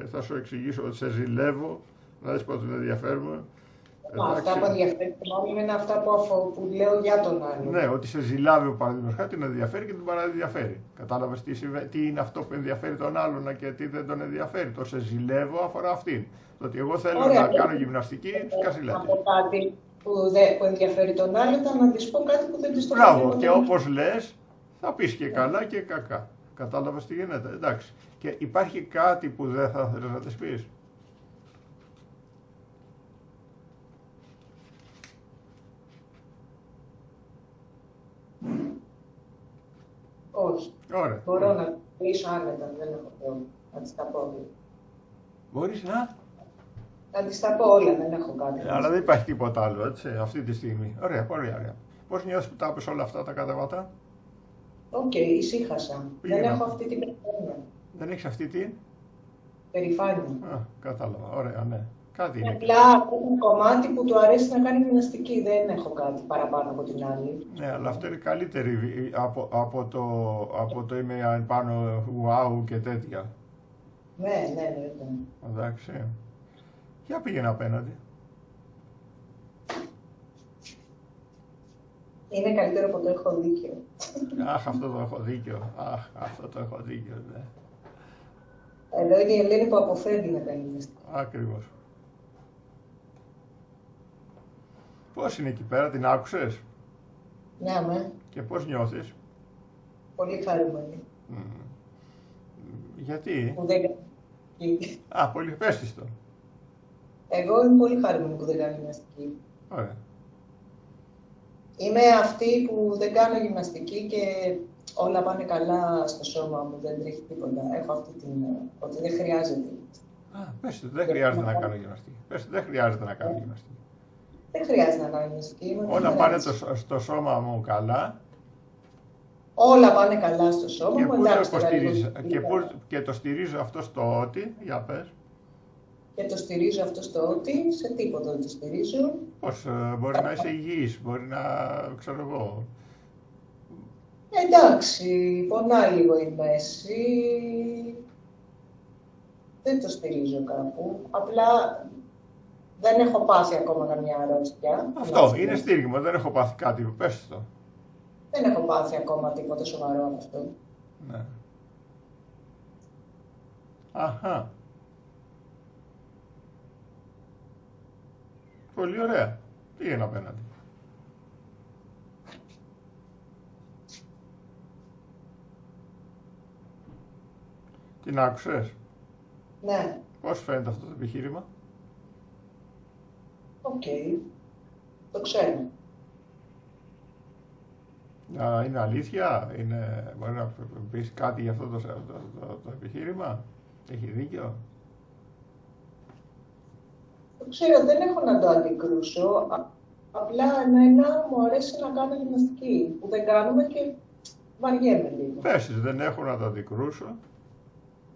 θα σου εξηγήσω ότι σε ζηλεύω, να δεις πότε δεν ενδιαφέρουμε. Αυτά που ενδιαφέρουν τον άλλον είναι αυτά που λέω για τον άλλον. Ναι, ότι σε ζηλάβει ο παραδείγματος χάρη, την ενδιαφέρει και την παραδιαφέρει. Κατάλαβες τι είναι αυτό που ενδιαφέρει τον άλλον και τι δεν τον ενδιαφέρει. Το σε ζηλεύω αφορά αυτήν. Το ότι εγώ θέλω να κάνω γυμναστική, σκασιλέτη. Από κάτι που ενδιαφέρει τον άλλον, να της πω κάτι που δεν της το ενδιαφέρει. Μπράβο, και όπως λες, θα πεις και καλά και κακά. Κατάλαβες τι γίνεται, εντάξει. Και υπάρχει κάτι που δεν θα θέλεις να της πεις? Όχι. Ωραία. Μπορώ να μιλήσω άνετα, δεν έχω πρόβλημα. Να της τα πω όλα. Μπορείς να? Να της τα πω όλα, δεν έχω κάτι. Αλλά δεν υπάρχει τίποτα άλλο, έτσι, αυτή τη στιγμή. Ωραία, πολύ ωραία. Πώς νιώθεις που τα είπες όλα αυτά τα κατεβατά? Οκ, ησύχασα. Δεν έχω αυτή την περηφάνεια. Δεν έχεις αυτή την περηφάνεια? Κατάλαβα. Ωραία, ναι. Κάτι είναι. Απλά ένα κομμάτι που του αρέσει να κάνει γυμναστική. Δεν έχω κάτι παραπάνω από την άλλη. Ναι, αλλά αυτό είναι καλύτερη από το είμαι πάνω wow και τέτοια. Ναι. Εντάξει. Για πήγαινε απέναντι. Είναι καλύτερο από το έχω δίκιο. Αχ, αυτό το έχω δίκιο, ναι. Εδώ είναι η Ελένη που αποφεύγει να κάνει γυμναστική. Ακριβώς. Πώς είναι εκεί πέρα, την άκουσες? Ναι. Και πώς νιώθεις? Πολύ χαρούμενη. Γιατί? Που δεν κάνει. Πολύ πες της το. Εγώ είμαι πολύ χαρούμενη που δεν κάνω γυμναστική. Ωραία. Είμαι αυτή που δεν κάνω γυμναστική και όλα πάνε καλά στο σώμα μου, δεν τρέχει τίποτα. Έχω αυτή την... ότι δεν χρειάζεται. Πες του, δεν χρειάζεται να κάνω γυμναστική. Δεν χρειάζεται να κάνω γυμναστική. Δεν χρειάζεται να κάνω γυμναστική. Όλα πάνε στο σώμα μου καλά. Όλα πάνε καλά στο σώμα και μου. Και το στηρίζω αυτό στο ότι, για πες. Και το στηρίζω αυτό στο ότι, σε τίποτα δεν το στηρίζω. Πώς, μπορεί να είσαι υγιής, μπορεί να, ξέρω εγώ. Εντάξει, πονάει λίγο η μέση. Δεν το στηρίζω κάπου. Απλά δεν έχω πάθει ακόμα καμιά αρρώστια. Αυτό, είναι στήριγμα, δεν έχω πάθει κάτι, πες το. Δεν έχω πάθει ακόμα τίποτα σοβαρό από αυτό. Ναι. Αχα. Πολύ ωραία. Πήγαινε απέναντι. Την άκουσες? Ναι. Πώς φαίνεται αυτό το επιχείρημα? Οκ. Το ξέρω. Είναι αλήθεια? Μπορεί να πεις κάτι για αυτό το επιχείρημα? Έχει δίκιο? Το ξέρω, δεν έχω να το αντικρούσω. Απλά εμένα μου αρέσει να κάνω γυμναστική, που δεν κάνουμε και βαριέμαι λίγο. Πες, δεν έχω να το αντικρούσω.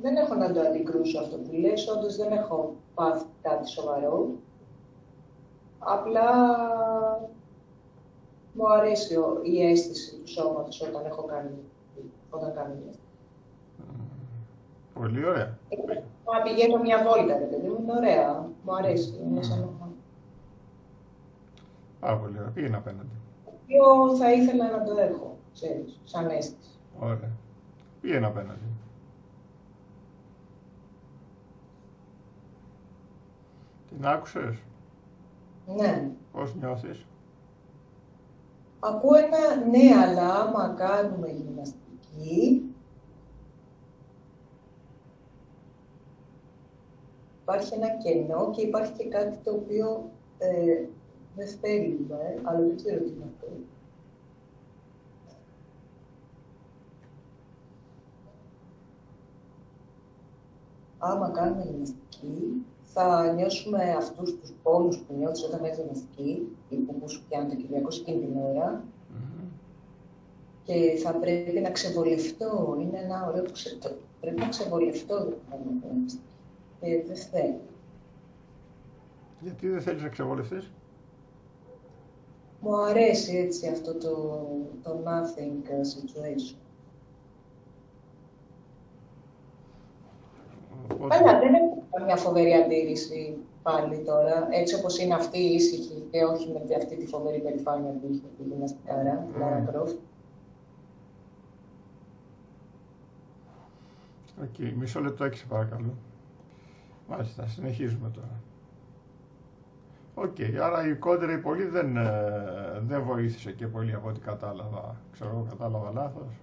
Δεν έχω να το αντικρούσω αυτό που λες, όντως δεν έχω πάθει κάτι σοβαρό. Απλά μου αρέσει η αίσθηση του σώματος όταν κάνω γυμναστική. Πολύ ωραία. Να πηγαίνω μια βόλτα, ρε παιδί μου, είναι ωραία. Μου αρέσει. Είναι σαν Πάρα πολύ ωραία. Πήγαινε απέναντι. οποίο θα ήθελα να το έχω, ξέρεις, σαν αίσθηση. Ωραία. Πήγαινε απέναντι. Την άκουσες? Ναι. Πώς νιώθεις? Ακούω ένα ναι, αλλά άμα κάνουμε γυμναστική, υπάρχει ένα κενό και υπάρχει και κάτι το οποίο δεν θέλουμε, αλλά δεν ξέρω τι είναι αυτό. Άμα κάνουμε γυμναστική, θα νιώσουμε αυτούς τους πόνους που νιώθεις όταν κάνεις γυμναστική, ή που σου πιάνει το Κυριακό εκείνη την ώρα, και θα πρέπει να ξεβολευτώ. Είναι ένα ωραίο που πρέπει να ξεβολευτώ όταν κάνουμε γυμναστική. Και δεν θέλω. Γιατί δεν θέλεις να ξεβολευτείς? Μου αρέσει έτσι αυτό το nothing situation. Αλλά δεν έχω καμιά φοβερή αντίρρηση πάλι τώρα, έτσι όπως είναι αυτή η ήσυχη και όχι με αυτή τη φοβερή περηφάνεια που είχε η γυμναστικάρα, η Λάρα Κρόφτ. Οκ, μισό λεπτάκι σε παρακαλώ. Μάλιστα, συνεχίζουμε τώρα. Οκ, άρα η κόντρα πολύ δεν βοήθησε και πολύ από ό,τι κατάλαβα. Ξέρω, κατάλαβα λάθος.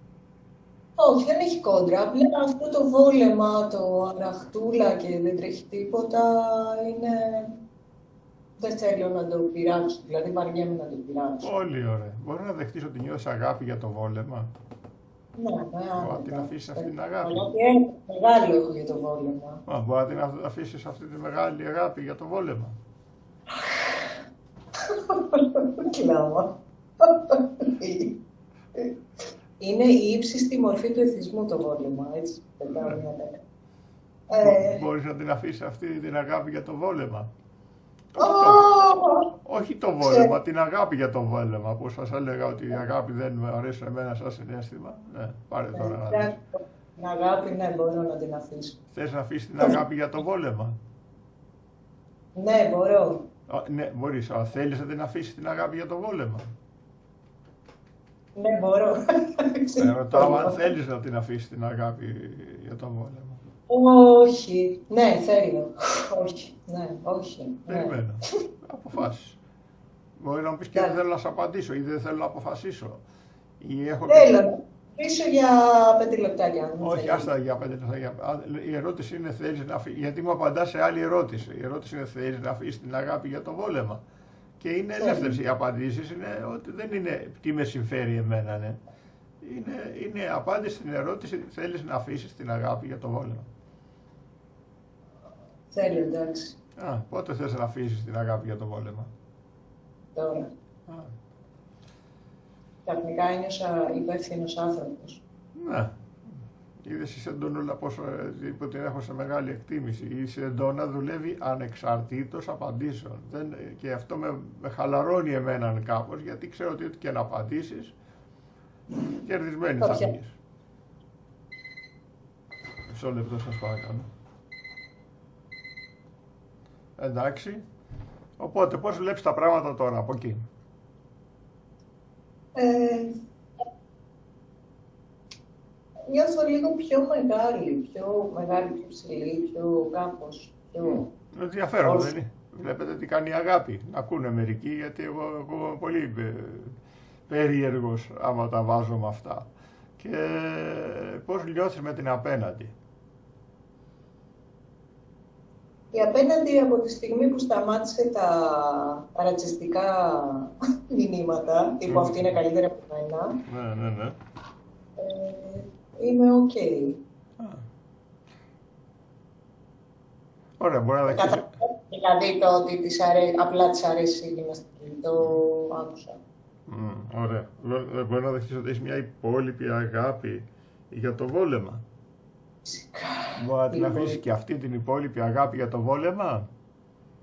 Όχι, δεν έχει κόντρα. Απλά αυτό το βόλεμα, το αραχτούλα και δεν τρέχει τίποτα, είναι... Δεν θέλω να το πειράξω, δηλαδή βαριέμαι να το πειράξω. Πολύ ωραία. Μπορεί να δεχτείς ότι νιώθεις αγάπη για το βόλεμα? Ναι, Μπορεί να την αφήσεις αυτή την αγάπη? Μεγάλο έχω για το βόλεμα. Μπορεί να την αφήσεις αυτή τη μεγάλη αγάπη για το βόλεμα? Κλάμα. Είναι η ύψιστη μορφή του εθισμού το βόλεμα, έτσι. Μπορείς να την αφήσεις αυτή την αγάπη για το βόλεμα? Όχι το βόλεμα, την αγάπη για το βόλεμα, που σας έλεγα ότι η αγάπη δεν μου αρέσει εμένα σαν συναίσθημα. Ναι, πάρε τώρα να δεις. Την αγάπη, ναι, μπορώ να την αφήσω. Θες να αφήσεις την αγάπη για το βόλεμα? Ναι, μπορώ. Ναι, μπορείς, αλλά θέλεις να την αφήσεις την αγάπη για το βόλεμα? Ναι, μπορώ. Ρωτάω αν θέλεις να την αφήσεις την αγάπη για το βόλεμα. Όχι. Ναι, θέλω. Όχι. Ναι, όχι. Περιμένω. Αποφάσεις. Μπορεί να μου πεις και δεν θέλω να σου απαντήσω ή δεν θέλω να αποφασίσω. Θέλω να πίσω για 5 λεπτάκια. Όχι, άστα για 5 λεπτάκια. Η ερώτηση είναι θέλεις να αφήσεις, γιατί μου απαντάς σε άλλη ερώτηση. Η ερώτηση είναι θέλεις να αφήσεις την αγάπη για το βόλεμα. Και είναι ελεύθερες οι απαντήσεις, είναι ότι δεν είναι τι με συμφέρει εμένα, ναι. Είναι απάντηση στην ερώτηση θέλεις να αφήσεις την αγάπη για το βόλεμα. Θέλω, εντάξει. Πότε θες να αφήσεις την αγάπη για το βόλεμα? Τώρα. Ξαφνικά ένιωσα υπεύθυνος άνθρωπος. Ναι. Είδες η Σεντονούλα πόσο την έχω σε μεγάλη εκτίμηση. Η Σεντόνα δουλεύει ανεξαρτήτως απαντήσεων. Και αυτό με χαλαρώνει εμένα κάπως, γιατί ξέρω ότι ό,τι και να απαντήσεις, κερδισμένη θα βγεις. Μισό λεπτό σας παρακαλώ. Εντάξει. Οπότε, πώς βλέπεις τα πράγματα τώρα από εκεί? Νιώθω λίγο πιο μεγάλη, πιο ψηλή, πιο κάπως, πιο... Ενδιαφέρον δεν είναι? Βλέπετε τι κάνει η αγάπη. Να ακούνε μερικοί, γιατί εγώ είμαι πολύ περίεργος άμα τα βάζω με αυτά. Και πώς νιώθεις με την απέναντι? Η απέναντι από τη στιγμή που σταμάτησε τα ρατσιστικά μηνύματα, τύπου αυτή είναι καλύτερα από μένα, Ναι. είμαι οκ. Ωραία, μπορεί να δεχτείς. Δηλαδή το ότι απλά της αρέσει η γυμναστική, το άκουσα. Ωραία. Μπορεί να δεχτείς ότι έχεις μια υπόλοιπη αγάπη για το βόλεμα. Φυσικά. Μπορεί να την αφήσεις και αυτή την υπόλοιπη αγάπη για το βόλεμα.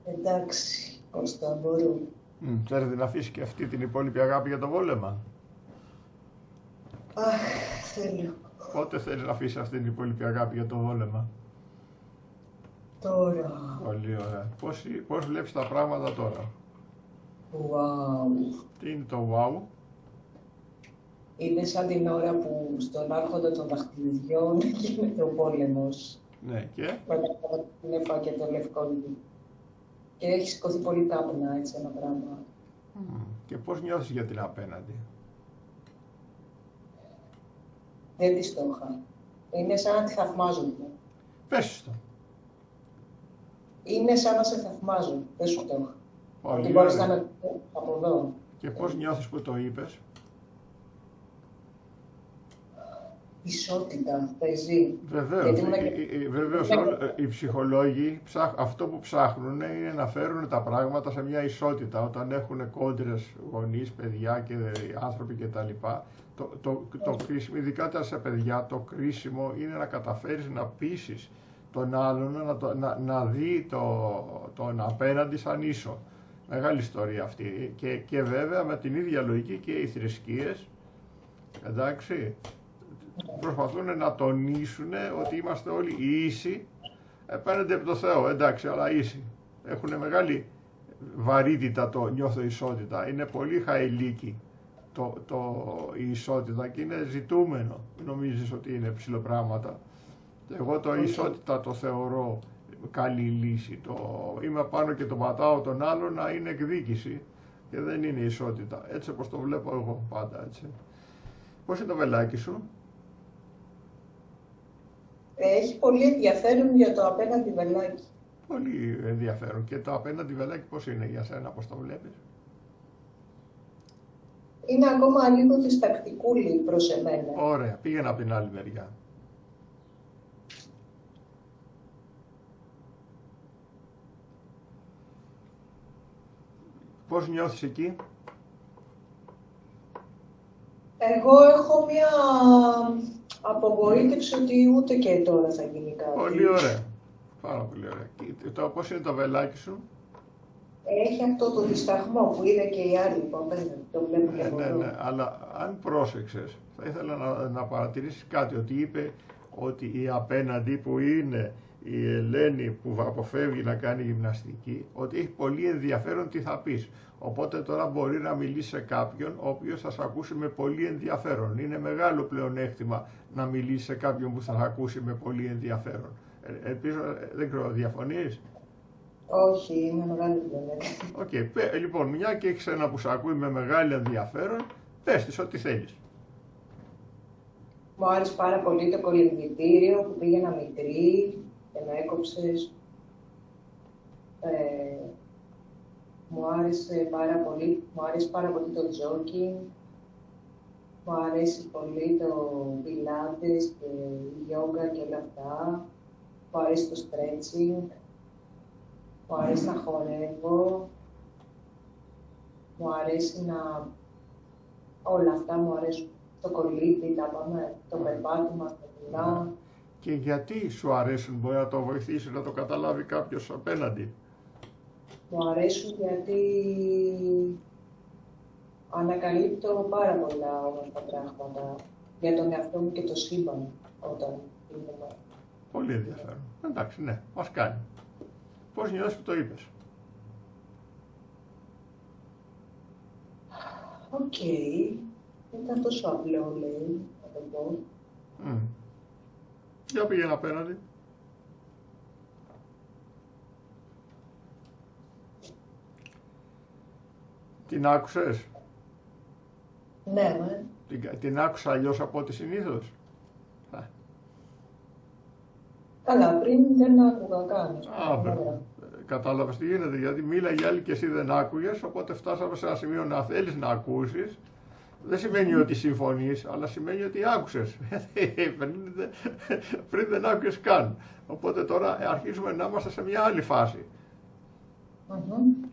Εντάξει, Κώστα, μπορώ. Θέλεις να την αφήσεις και αυτή την υπόλοιπη αγάπη για το βόλεμα. Αχ, θέλω. Πότε θέλεις να αφήσεις αυτή την υπόλοιπη αγάπη για το βόλεμα? Τώρα. Πολύ ωραία. Πώς βλέπεις τα πράγματα τώρα? Wow. Τι είναι το wow? Είναι σαν την ώρα που στον άρχοντα των δαχτυλιδιών γίνεται ο πόλεμος. Ναι, και? Με τα νεφά και το λευκό. Και έχει σηκωθεί πολύ κάπνα, έτσι, ένα πράγμα. Και πώς νιώθεις για την απέναντι? Δεν τη το είχα. Είναι σαν να τη θαυμάζονται. Πες το. Είναι σαν να σε θαυμάζω. Δεν σου το είχα. Πολύ Ότι μπορείς να ωραία. με από εδώ. Και πώς νιώθεις που το είπες? Ισότητα, παίζει. Βεβαίως, οι ψυχολόγοι αυτό που ψάχνουν είναι να φέρουν τα πράγματα σε μια ισότητα. Όταν έχουν κόντρες γονείς, παιδιά και άνθρωποι κτλ. Το κρίσιμο, ειδικά σε παιδιά, το κρίσιμο είναι να καταφέρεις να πείσεις τον άλλον να δει τον απέναντι σαν ίσο. Μεγάλη ιστορία αυτή. Και βέβαια με την ίδια λογική και οι θρησκείες, εντάξει, προσπαθούν να τονίσουν ότι είμαστε όλοι ίσοι απέναντι από το Θεό, εντάξει, αλλά ίσοι. Έχουν μεγάλη βαρύτητα το νιώθω ισότητα. Είναι πολύ χαηλίκη η ισότητα και είναι ζητούμενο. Νομίζεις ότι είναι ψηλοπράγματα. Εγώ το ισότητα το θεωρώ καλή λύση. Είμαι πάνω και το πατάω τον άλλον να είναι εκδίκηση και δεν είναι ισότητα. Έτσι όπως το βλέπω εγώ πάντα, έτσι. Πώς είναι το βελάκι σου? Έχει πολύ ενδιαφέρον για το απέναντι βελάκι. Πολύ ενδιαφέρον. Και το απέναντι βελάκι πώς είναι για σένα, πώς το βλέπεις? Είναι ακόμα λίγο διστακτικούλη προς εμένα. Ωραία, πήγαινε από την άλλη μεριά. Πώς νιώθεις εκεί? Εγώ έχω μια απογοήτευση ότι ούτε και τώρα θα γίνει κάτι. Πολύ ωραία. Πάρα πολύ ωραία. Πώς είναι το βελάκι σου? Έχει αυτό το δισταγμό που είδε και οι άλλοι που απέναντι. Το βλέπω και από εδώ. Ναι, αλλά αν πρόσεξες, θα ήθελα να παρατηρήσεις κάτι, ότι είπε ότι η απέναντι που είναι η Ελένη που αποφεύγει να κάνει γυμναστική, ότι έχει πολύ ενδιαφέρον τι θα πεις. Οπότε τώρα μπορεί να μιλήσει σε κάποιον ο οποίος θα σε ακούσει με πολύ ενδιαφέρον. Είναι μεγάλο πλεονέκτημα να μιλήσει σε κάποιον που θα σε ακούσει με πολύ ενδιαφέρον. Ελπίζω, δεν ξέρω, διαφωνείς? Όχι, είναι μεγάλο πλεονέκτημα. Λοιπόν, μια και έχεις ένα που σε ακούει με μεγάλο ενδιαφέρον, πες της ό,τι θέλεις. Μου άρεσε πάρα πολύ το κολυμβητήριο που πήγαινα μικρή και με έκοψες. Μου άρεσε πάρα πολύ το τζόκινγκ. Μου αρέσει πολύ το πιλάτες και η γιόγκα και όλα αυτά. Μου αρέσει το στρέτσινγκ. Μου αρέσει να χορεύω. Μου αρέσει όλα αυτά μου αρέσουν. Το κολύμπι, το περπάτημα, στα δουλά. Και γιατί σου αρέσουν, μπορεί να το βοηθήσει να το καταλάβει κάποιος απέναντι? Μου αρέσουν γιατί ανακαλύπτω πάρα πολλά όμορφα πράγματα για τον εαυτό μου και το σύμπαν όταν είμαι. Πολύ ενδιαφέρον. Εντάξει, ναι, μας κάνει. Πώς νιώθεις που το είπες? Οκ. Δεν ήταν τόσο απλό, λέει, να το πω. Για πήγαινε απέναντι. Την άκουσες? Ναι, Την άκουσα αλλιώς από ό,τι συνήθως. Καλά, πριν δεν άκουγα καν. Κατάλαβες τι γίνεται, γιατί μίλαγε άλλη και εσύ δεν άκουγες, οπότε φτάσαμε σε ένα σημείο να θέλεις να ακούσεις. Δεν σημαίνει ότι συμφωνείς, αλλά σημαίνει ότι άκουσες. Πριν δεν άκουσες καν. Οπότε τώρα αρχίζουμε να είμαστε σε μια άλλη φάση.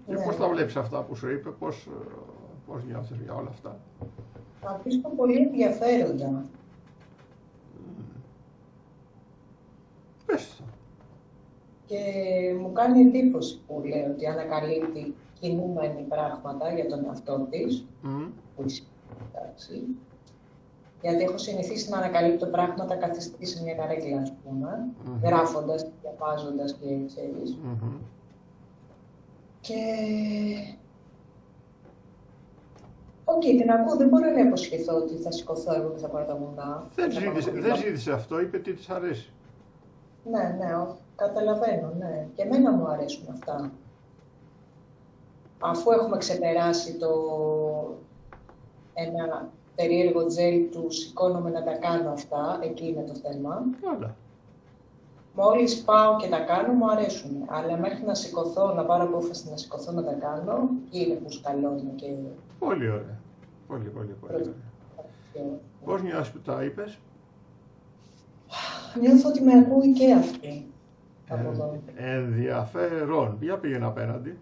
Και πώς τα βλέπεις αυτά που σου είπε, πώς νιώθεις για όλα αυτά? Τα βρίσκω πολύ ενδιαφέροντα. Πες το. Και μου κάνει εντύπωση που λέει ότι ανακαλύπτει κινούμενη πράγματα για τον εαυτό της, που ισχύει, εντάξει. Γιατί έχω συνηθίσει να ανακαλύπτω πράγματα καθιστή σε μια καρέκλα, ας πούμε, γράφοντας, διαβάζοντας και ξέρεις. Και... Οκ, την ακούω, δεν μπορώ να υποσχεθώ ότι θα σηκωθώ εγώ και θα πάρω τα βουνά. Δεν ζήτησε αυτό, είπε τι της αρέσει. Ναι, καταλαβαίνω, ναι. Και εμένα μου αρέσουν αυτά. Αφού έχουμε ξεπεράσει ένα περίεργο τζέλ του σηκώνομαι να τα κάνω αυτά, εκεί είναι το θέμα. Όλα. Μόλις πάω και τα κάνω, μου αρέσουν. Αλλά μέχρι να σηκωθώ, να πάρω απόφαση να σηκωθώ να τα κάνω, εκεί είναι που σκαλώνω και... Πολύ ωραία. Πολύ ωραία. Πώς νιώθεις που τα είπες? Νιώθω ότι με ακούει και αυτή. Ενδιαφέρον. Για πήγαινε απέναντι.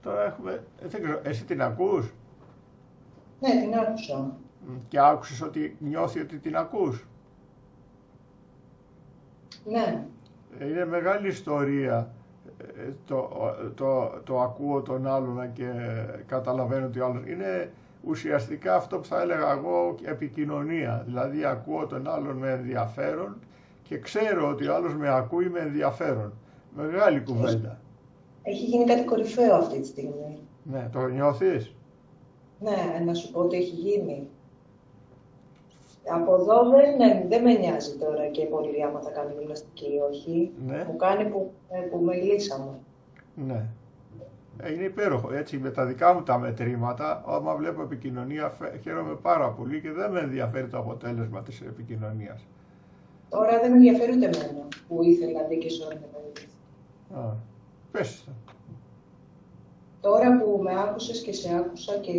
Τώρα έχουμε... Δεν ξέρω, εσύ την ακούς? Ναι, την άκουσα. Και άκουσες ότι νιώθει ότι την ακούς? Ναι. Είναι μεγάλη ιστορία το ακούω τον άλλον και καταλαβαίνω ότι ο άλλος... Είναι ουσιαστικά αυτό που θα έλεγα εγώ επικοινωνία. Δηλαδή ακούω τον άλλον με ενδιαφέρον και ξέρω ότι ο άλλος με ακούει με ενδιαφέρον. Μεγάλη κουβέντα. Έχει γίνει κάτι κορυφαίο αυτή τη στιγμή. Ναι, το νιώθεις? Ναι, να σου πω ότι έχει γίνει. Από εδώ δεν με νοιάζει τώρα και πολύ άμα θα κάνει γυμναστική ή όχι. Ναι. Μου κάνει που μιλήσαμε. Ναι. Είναι υπέροχο. Έτσι, με τα δικά μου τα μετρήματα, άμα βλέπω επικοινωνία, χαίρομαι πάρα πολύ και δεν με ενδιαφέρει το αποτέλεσμα της επικοινωνίας. Τώρα δεν με ενδιαφέρει ούτε εμένα που ήθελα να δει και σε όλα. Πες το. Τώρα που με άκουσες και σε άκουσα και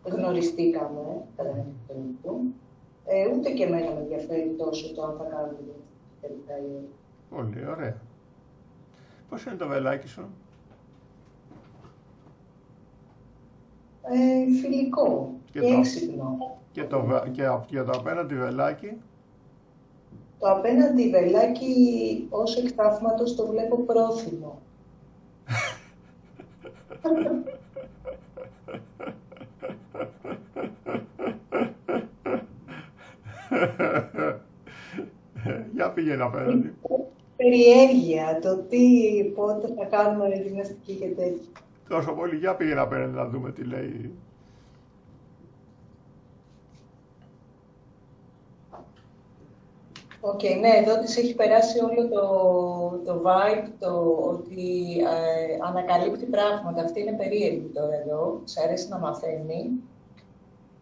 γνωριστήκαμε, ούτε και εμένα με ενδιαφέρει τόσο το αν θα κάνουμε τελικά ή όχι. Πολύ ωραία. Πώς είναι το βελάκι σου? Φιλικό και έξυπνο. Και το απέναντι βελάκι? Το απέναντι βελάκι ως εκ θαύματος το βλέπω πρόθυμο. Για πήγαινε απέναντι. Περιέργεια, το πότε θα κάνουμε γυμναστική και τέτοια. Τόσο πολύ, για πήγαινε απέναντι να δούμε τι λέει. Ναι, εδώ της έχει περάσει όλο το vibe, ότι ανακαλύπτει πράγματα. Αυτή είναι περίεργη τώρα εδώ, της αρέσει να μαθαίνει.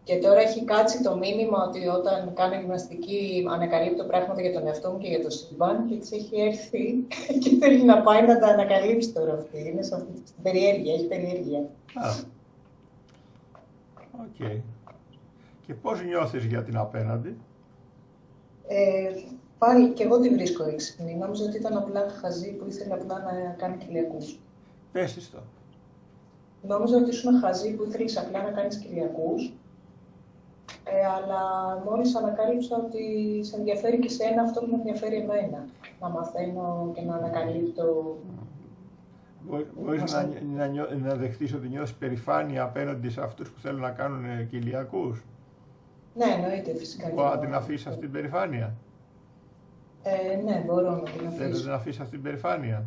Και τώρα έχει κάτσει το μήνυμα ότι όταν κάνω γυμναστική ανακαλύπτω πράγματα για τον εαυτό μου και για το σύμπαν και της έχει έρθει και θέλει να πάει να τα ανακαλύψει τώρα αυτή. Είναι σε αυτή την περιέργεια, έχει περιέργεια. Οκ. Και πώς νιώθεις για την απέναντι? Πάλι και εγώ τη βρίσκω έξυπνη. Νόμιζα ότι ήταν απλά χαζή που ήθελε απλά να κάνει κυλιακούς. Πες της το. Νόμιζα ότι ήσουν χαζή που ήθελες απλά να κάνεις κυλιακούς. Αλλά μόλις ανακάλυψα ότι σε ενδιαφέρει και σε ένα αυτό που με ενδιαφέρει εμένα. Να μαθαίνω και να ανακαλύπτω. Μπορείς να δεχτείς ότι νιώθεις περηφάνεια απέναντι σε αυτούς που θέλουν να κάνουν κυλιακούς? Ναι, εννοείται φυσικά. Μπορώ να την αφήσεις αυτή την περηφάνεια? Ναι, μπορώ να την αφήσω. Θέλεις να αφήσεις αυτή την περηφάνεια?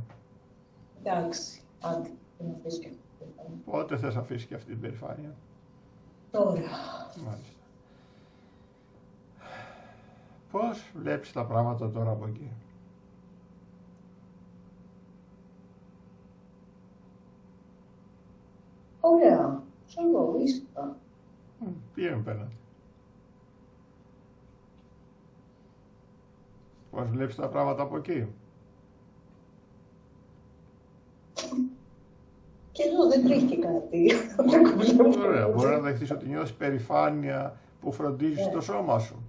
Εντάξει, άντε, την αφήσω και αυτή την περηφάνεια. Πότε θες να αφήσεις και αυτή την περηφάνεια? Τώρα. Μάλιστα. Πώς βλέπεις τα πράγματα τώρα από εκεί? Ωραία. Σωστό, ήσυχα. Πήγαινε πέναντι. Πώς βλέπεις τα πράγματα από εκεί? Και εδώ δεν τρέχει και κάτι. Ωραία, μπορεί να δεχτείς ότι νιώθεις περηφάνεια που φροντίζεις το σώμα σου.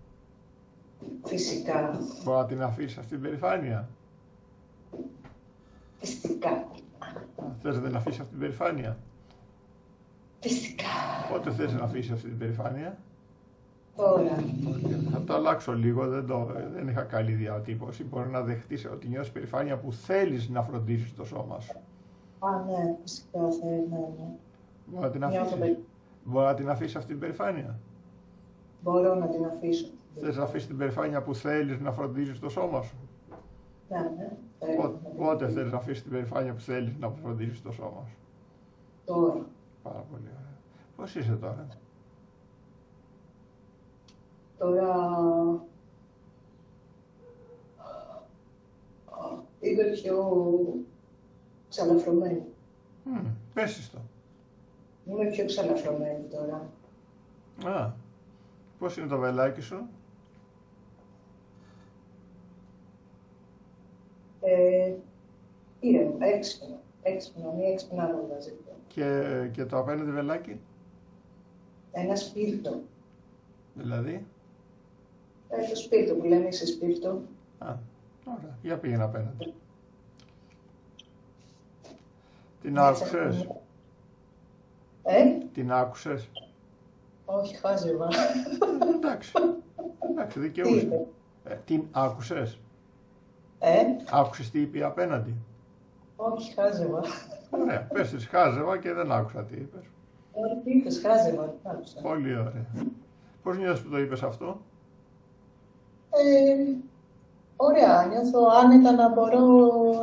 Φυσικά. Μπορεί να την αφήσεις αυτή την περηφάνεια. Φυσικά. Θες να την αφήσεις αυτή την περηφάνεια? Φυσικά. Πότε θες να αφήσεις αυτή την περηφάνεια? Τώρα. Θα το αλλάξω λίγο, δεν είχα καλή διατύπωση. Μπορεί να δεχτείς ότι νιώθεις περηφάνεια που θέλεις να φροντίζεις το σώμα σου. Α, ναι, φυσικά θέλει, ναι. Μπορεί να την αφήσεις. Μπορεί να την αφήσεις αυτή την περηφάνεια. Μπορώ να την αφήσω. Θες να αφήσεις την περηφάνεια που θέλεις να φροντίζεις το σώμα σου? Ναι. Πότε θέλεις να αφήσεις την περηφάνεια που θέλεις να φροντίζεις το σώμα σου? Τώρα. Πάρα πολύ ωραία. Πώς είσαι τώρα? Τώρα είμαι πιο ξαλαφρωμένη. Πέσεις το. Είμαι πιο ξαλαφρωμένη τώρα. Α, πώς είναι το βελάκι σου? Ήρεμο, έξυπνο, μία έξυπνα μαζί. Και το απέναντι βελάκι? Ένα σπίρτο. Δηλαδή? Το σπίρτο που λέμε σε σπίρτο. Α, ωραία. Για πήγαινε απέναντι. Την άκουσες? Την άκουσες? Όχι, χάζευα. Εντάξει, δικαιούσε. Την άκουσες? Άκουσες τι είπε απέναντι? Όχι, χάζευα. Ωραία, πες της χάζευα και δεν άκουσα τι είπες. Τι είπες, χάζευα, άκουσα. Πολύ ωραία. Πώς νιώθεις που το είπες αυτό? Ωραία, νιώθω άνετα να μπορώ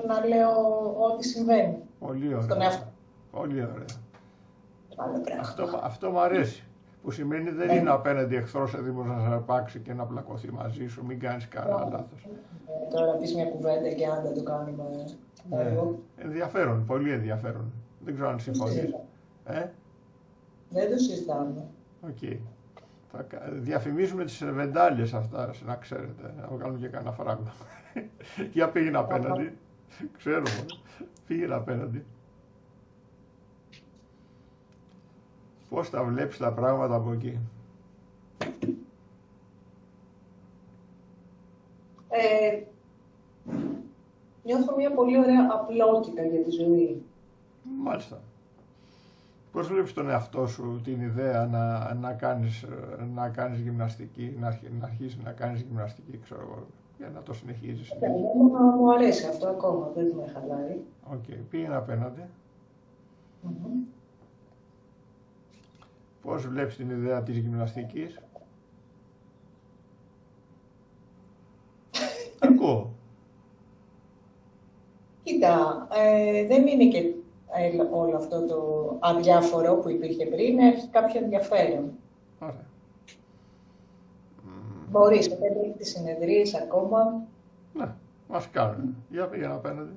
να λέω ό,τι συμβαίνει. Πολύ ωραία. Στον εαυτό. Πολύ ωραία. Άλλο Αυτό μου αρέσει. Που σημαίνει δεν είναι απέναντι εχθρός έτοιμος να σε αρπάξει και να πλακωθεί μαζί σου. Μην κάνεις κανένα λάθος. Τώρα πεις μια κουβέντα και αν δεν το κάνουμε. Ενδιαφέρον, πολύ ενδιαφέρον. Δεν ξέρω αν συμφωνείς. Δεν το συζητάμε. Οκ. Θα διαφημίζουμε τις βεντάλιες αυτά, να ξέρετε. Να βγάλουμε και κανένα φράγμα. Για πήγαινε απέναντι. Ξέρω. Πήγαινε απέναντι. Πώς τα βλέπεις τα πράγματα από εκεί? Νιώθω μια πολύ ωραία απλότητα για τη ζωή. Μάλιστα. Πώς βλέπεις τον εαυτό σου, την ιδέα να κάνεις γυμναστική, να αρχίσεις να κάνεις γυμναστική, ξέρω εγώ, για να το συνεχίζεις? Μου αρέσει αυτό ακόμα, δεν με χαλάει. Οκ, πήγαινε απέναντι. Πώς βλέπεις την ιδέα της γυμναστικής? Ακούω. Κοίτα, δεν είναι και όλο αυτό το αδιάφορο που υπήρχε πριν, έχει κάποιο ενδιαφέρον. Ωραία. Μπορείς, δεν έχει τις συνεδρίες ακόμα. Ναι, μας κάνουν. Για πήγαινε απέναντι.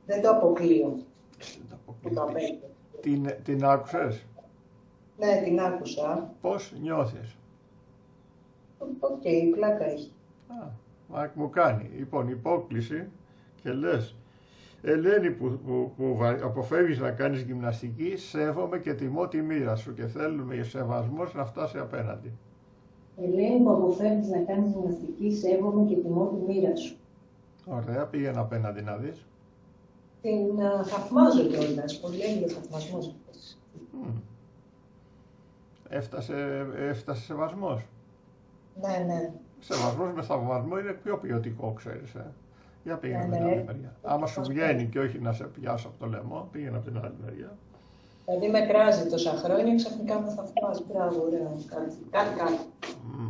Δεν το αποκλείω. Την άκουσες? Ναι, την άκουσα. Πώς νιώθεις? Οκ, πλάκα έχει. Μου κάνει. Λοιπόν, υπόκληση και λες: Ελένη που αποφεύγεις να κάνεις γυμναστική, σέβομαι και τιμώ τη μοίρα σου και θέλουμε η σεβασμός να φτάσει απέναντι. Ελένη που αποφεύγεις να κάνεις γυμναστική, σέβομαι και τιμώ τη μοίρα σου. Ωραία, πήγαινε απέναντι να δεις. Την θαυμάζω κιόλας, πολύ έγινε θαυμασμός. Έφτασε σεβασμός. Ναι. Σεβασμός με θαυμασμό είναι πιο ποιοτικό, ξέρεις. Για πήγαινε από την άλλη μεριά. Άμα σου βγαίνει και όχι να σε πιάσω από το λαιμό, πήγαινε από την άλλη μεριά. Δηλαδή με κράζει τόσα χρόνια, ξαφνικά με θαυμάζει. Μπράβο, ωραία, κάτι.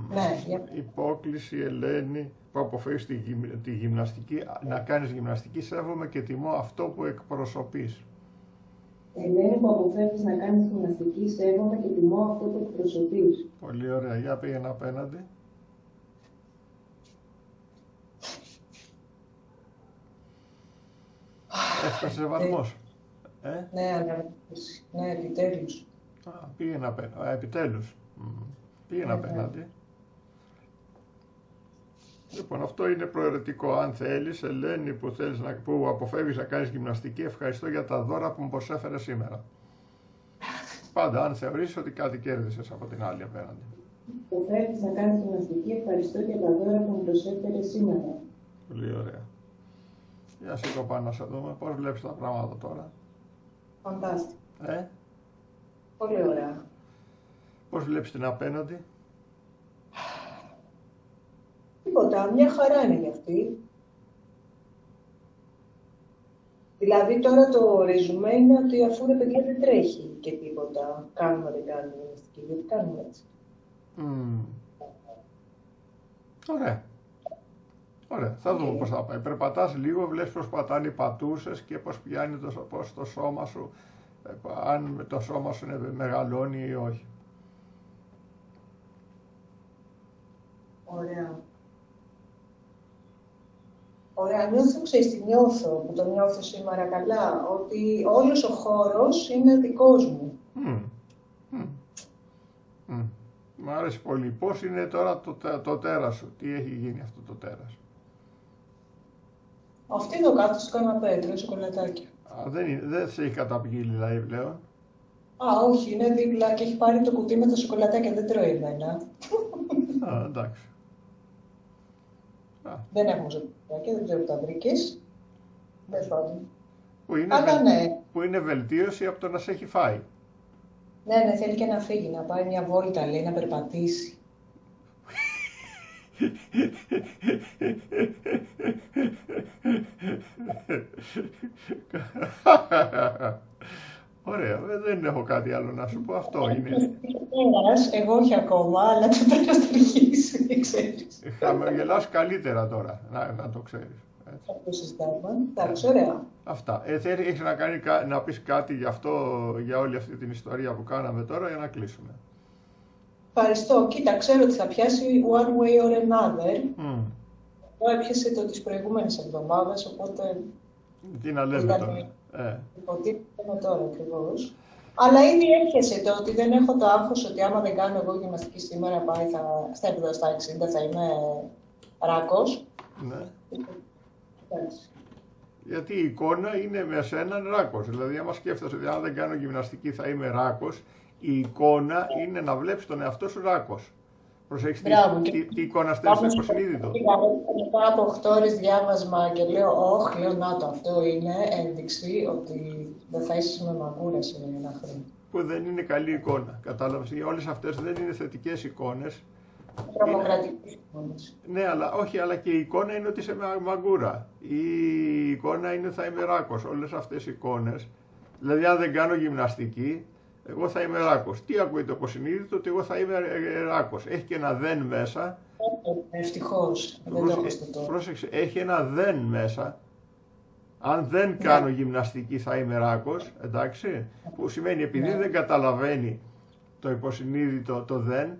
Ναι, υπόκληση, Ελένη, που αποφεύγεις τη γυμναστική, να κάνεις γυμναστική, σέβομαι και τιμώ αυτό που εκπροσωπείς. Ελένη που αποφεύγεις να κάνεις γυμναστική, σέβομαι και τιμώ αυτό που εκπροσωπείς. Πολύ ωραία, για πήγαινε απέναντι. Έφτασε σεβασμός. Ναι, αναγνώριση. Ναι, επιτέλους. Πήγαινε απέναντι. Επιτέλους. Πήγαινε απέναντι. Λοιπόν, αυτό είναι προαιρετικό. Αν θέλεις, Ελένη, που αποφεύγεις να κάνεις γυμναστική, ευχαριστώ για τα δώρα που μου προσέφερες σήμερα. Πάντα, αν θεωρείς ότι κάτι κέρδισες από την άλλη απέναντι. Αποφεύγεις να κάνεις γυμναστική, ευχαριστώ για τα δώρα που μου προσέφερες σήμερα. Πολύ ωραία. Για σήκω πάνω να σε δούμε. Πώς βλέπεις τα πράγματα τώρα? Φαντάστηκα. Πολύ ωραία. Πώς βλέπεις την απέναντι? Τίποτα, μια χαρά είναι για αυτή. Δηλαδή τώρα το ρεζουμέ είναι ότι αφού ρε παιδιά δεν τρέχει και τίποτα, κάνουμε δεν κάνουμε γυμναστική, γιατί κάνουμε έτσι. Ωραία. Ωραία, θα δούμε πώς θα πάει. Περπατάς λίγο, βλέπεις πώς πατάνε οι πατούσες και πώς πιάνει το σώμα σου, αν το σώμα σου μεγαλώνει ή όχι. Ωραία. Ωραία, ξέρεις τι νιώθω, που το νιώθω σήμερα καλά, ότι όλος ο χώρος είναι δικός μου. Μ' άρεσε πολύ. Πώς είναι τώρα το τέρας σου, τι έχει γίνει αυτό το τέρας? Αυτή εδώ κάτω στο καναπέ, τρώει σοκολατάκια. Δεν σε έχει καταπιεί δηλαδή πλέον? Όχι, είναι δίπλα και έχει πάρει το κουτί με τα σοκολατάκια, δεν τρώει εμένα. Εντάξει. Δεν έχουμε σοκολατάκια, δεν ξέρω που τα βρήκες. Δεν πάντων. Που είναι βελτίωση από το να σε έχει φάει. Ναι, θέλει και να φύγει, να πάει μια βόλτα, λέει, να περπατήσει. Ωραία, δεν έχω κάτι άλλο να σου πω, αυτό είναι. Εγώ όχι ακόμα, αλλά το πρέπει να στοιχήσει, ξέρεις. Χαμογελάς καλύτερα τώρα, να το ξέρεις. Αυτό συζητάμε. Εντάξει, ωραία. Αυτά. Έχεις να πεις κάτι για όλη αυτή την ιστορία που κάναμε τώρα για να κλείσουμε? Ευχαριστώ. Κοίτα, ξέρω ότι θα πιάσει one way or another. Εγώ έπιασε το τις προηγούμενες εβδομάδες, οπότε... Τι να λέμε τώρα. Υποτίθεται τώρα ακριβώς. Αλλά ήδη έπιασε το ότι δεν έχω το άγχος ότι άμα δεν κάνω εγώ γυμναστική σήμερα πάει στα 70, στα 60 θα είμαι ράκος. Ναι. Γιατί η εικόνα είναι με σέναν ράκος. Δηλαδή, άμα σκέφτεσαι ότι αν δεν κάνω γυμναστική θα είμαι ράκος, η εικόνα είναι να βλέπεις τον εαυτό σου ράκος. Προσέχεις τι εικόνα στέλνεις στο υποσυνείδητο. Μετά από 8 ώρες διάβασμα και λέω, λέω να το, αυτό είναι ένδειξη ότι δεν θα είσαι με μαγκούρα σε ένα χρόνο. Που δεν είναι καλή εικόνα. Κατάλαβες, όλες αυτές δεν είναι θετικές εικόνες. Τρομοκρατικές εικόνες. Ναι, αλλά και η εικόνα είναι ότι είσαι μαγκούρα. Η εικόνα είναι ότι θα είμαι ράκος. Όλες αυτές οι εικόνες. Δηλαδή, αν δεν κάνω γυμναστική, εγώ θα είμαι ράκος. Τι ακούει το υποσυνείδητο? Ότι εγώ θα είμαι ράκος. Έχει και ένα δεν μέσα. Ευτυχώς. Δεν το έχω στο τώρα. Πρόσεξε, έχει ένα δεν μέσα. Αν δεν κάνω γυμναστική θα είμαι ράκος, εντάξει. Που σημαίνει επειδή δεν καταλαβαίνει το υποσυνείδητο το δεν,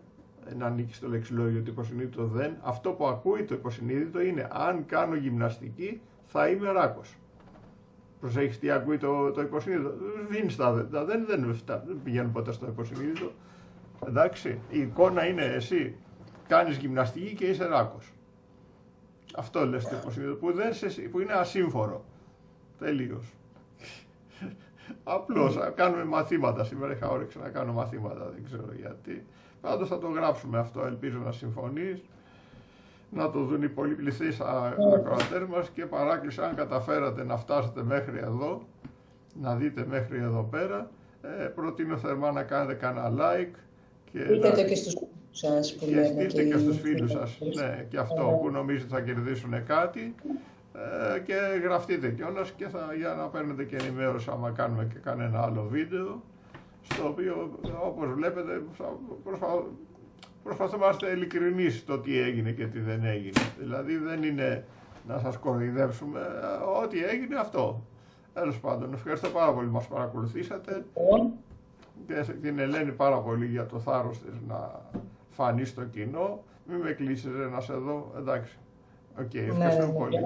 να ανήκει στο λεξιλόγιο το υποσυνείδητο δεν, αυτό που ακούει το υποσυνείδητο είναι αν κάνω γυμναστική θα είμαι ράκος. Προσέχεις τι ακούει το υποσυνείδητο. Δίνεις τα δεν πηγαίνουν ποτέ στο υποσυνείδητο. Εντάξει, η εικόνα είναι εσύ κάνεις γυμναστική και είσαι ράκος. Αυτό λες το υποσυνείδητο που είναι ασύμφορο. Τελείως. Απλώς κάνουμε μαθήματα. Σήμερα είχα όρεξη να κάνω μαθήματα, δεν ξέρω γιατί. Πάντως θα το γράψουμε αυτό, ελπίζω να συμφωνείς. Να το δουν οι πολυπληθείς ακροατές μας και παράκληση αν καταφέρατε να φτάσετε μέχρι εδώ, να δείτε μέχρι εδώ πέρα, προτείνω θερμά να κάνετε κανένα like. Στείλτε και στους φίλους σας που λένε. Και στείλτε και στους φίλους σας, ναι, και αυτό που νομίζετε θα κερδίσουν κάτι. Και γραφτείτε κιόλας και για να παίρνετε και ενημέρωση άμα κάνουμε και κανένα άλλο βίντεο, στο οποίο όπως βλέπετε προσπαθούμε να είμαστε ειλικρινείς στο τι έγινε και τι δεν έγινε. Δηλαδή δεν είναι να σας κοροϊδεύσουμε, ό,τι έγινε αυτό. Τέλος πάντων, ευχαριστώ πάρα πολύ που μας παρακολουθήσατε και την Ελένη πάρα πολύ για το θάρρος της να φανεί στο κοινό. Μην με κλείσεις να σε δω, εντάξει. Οκ, ευχαριστώ πολύ.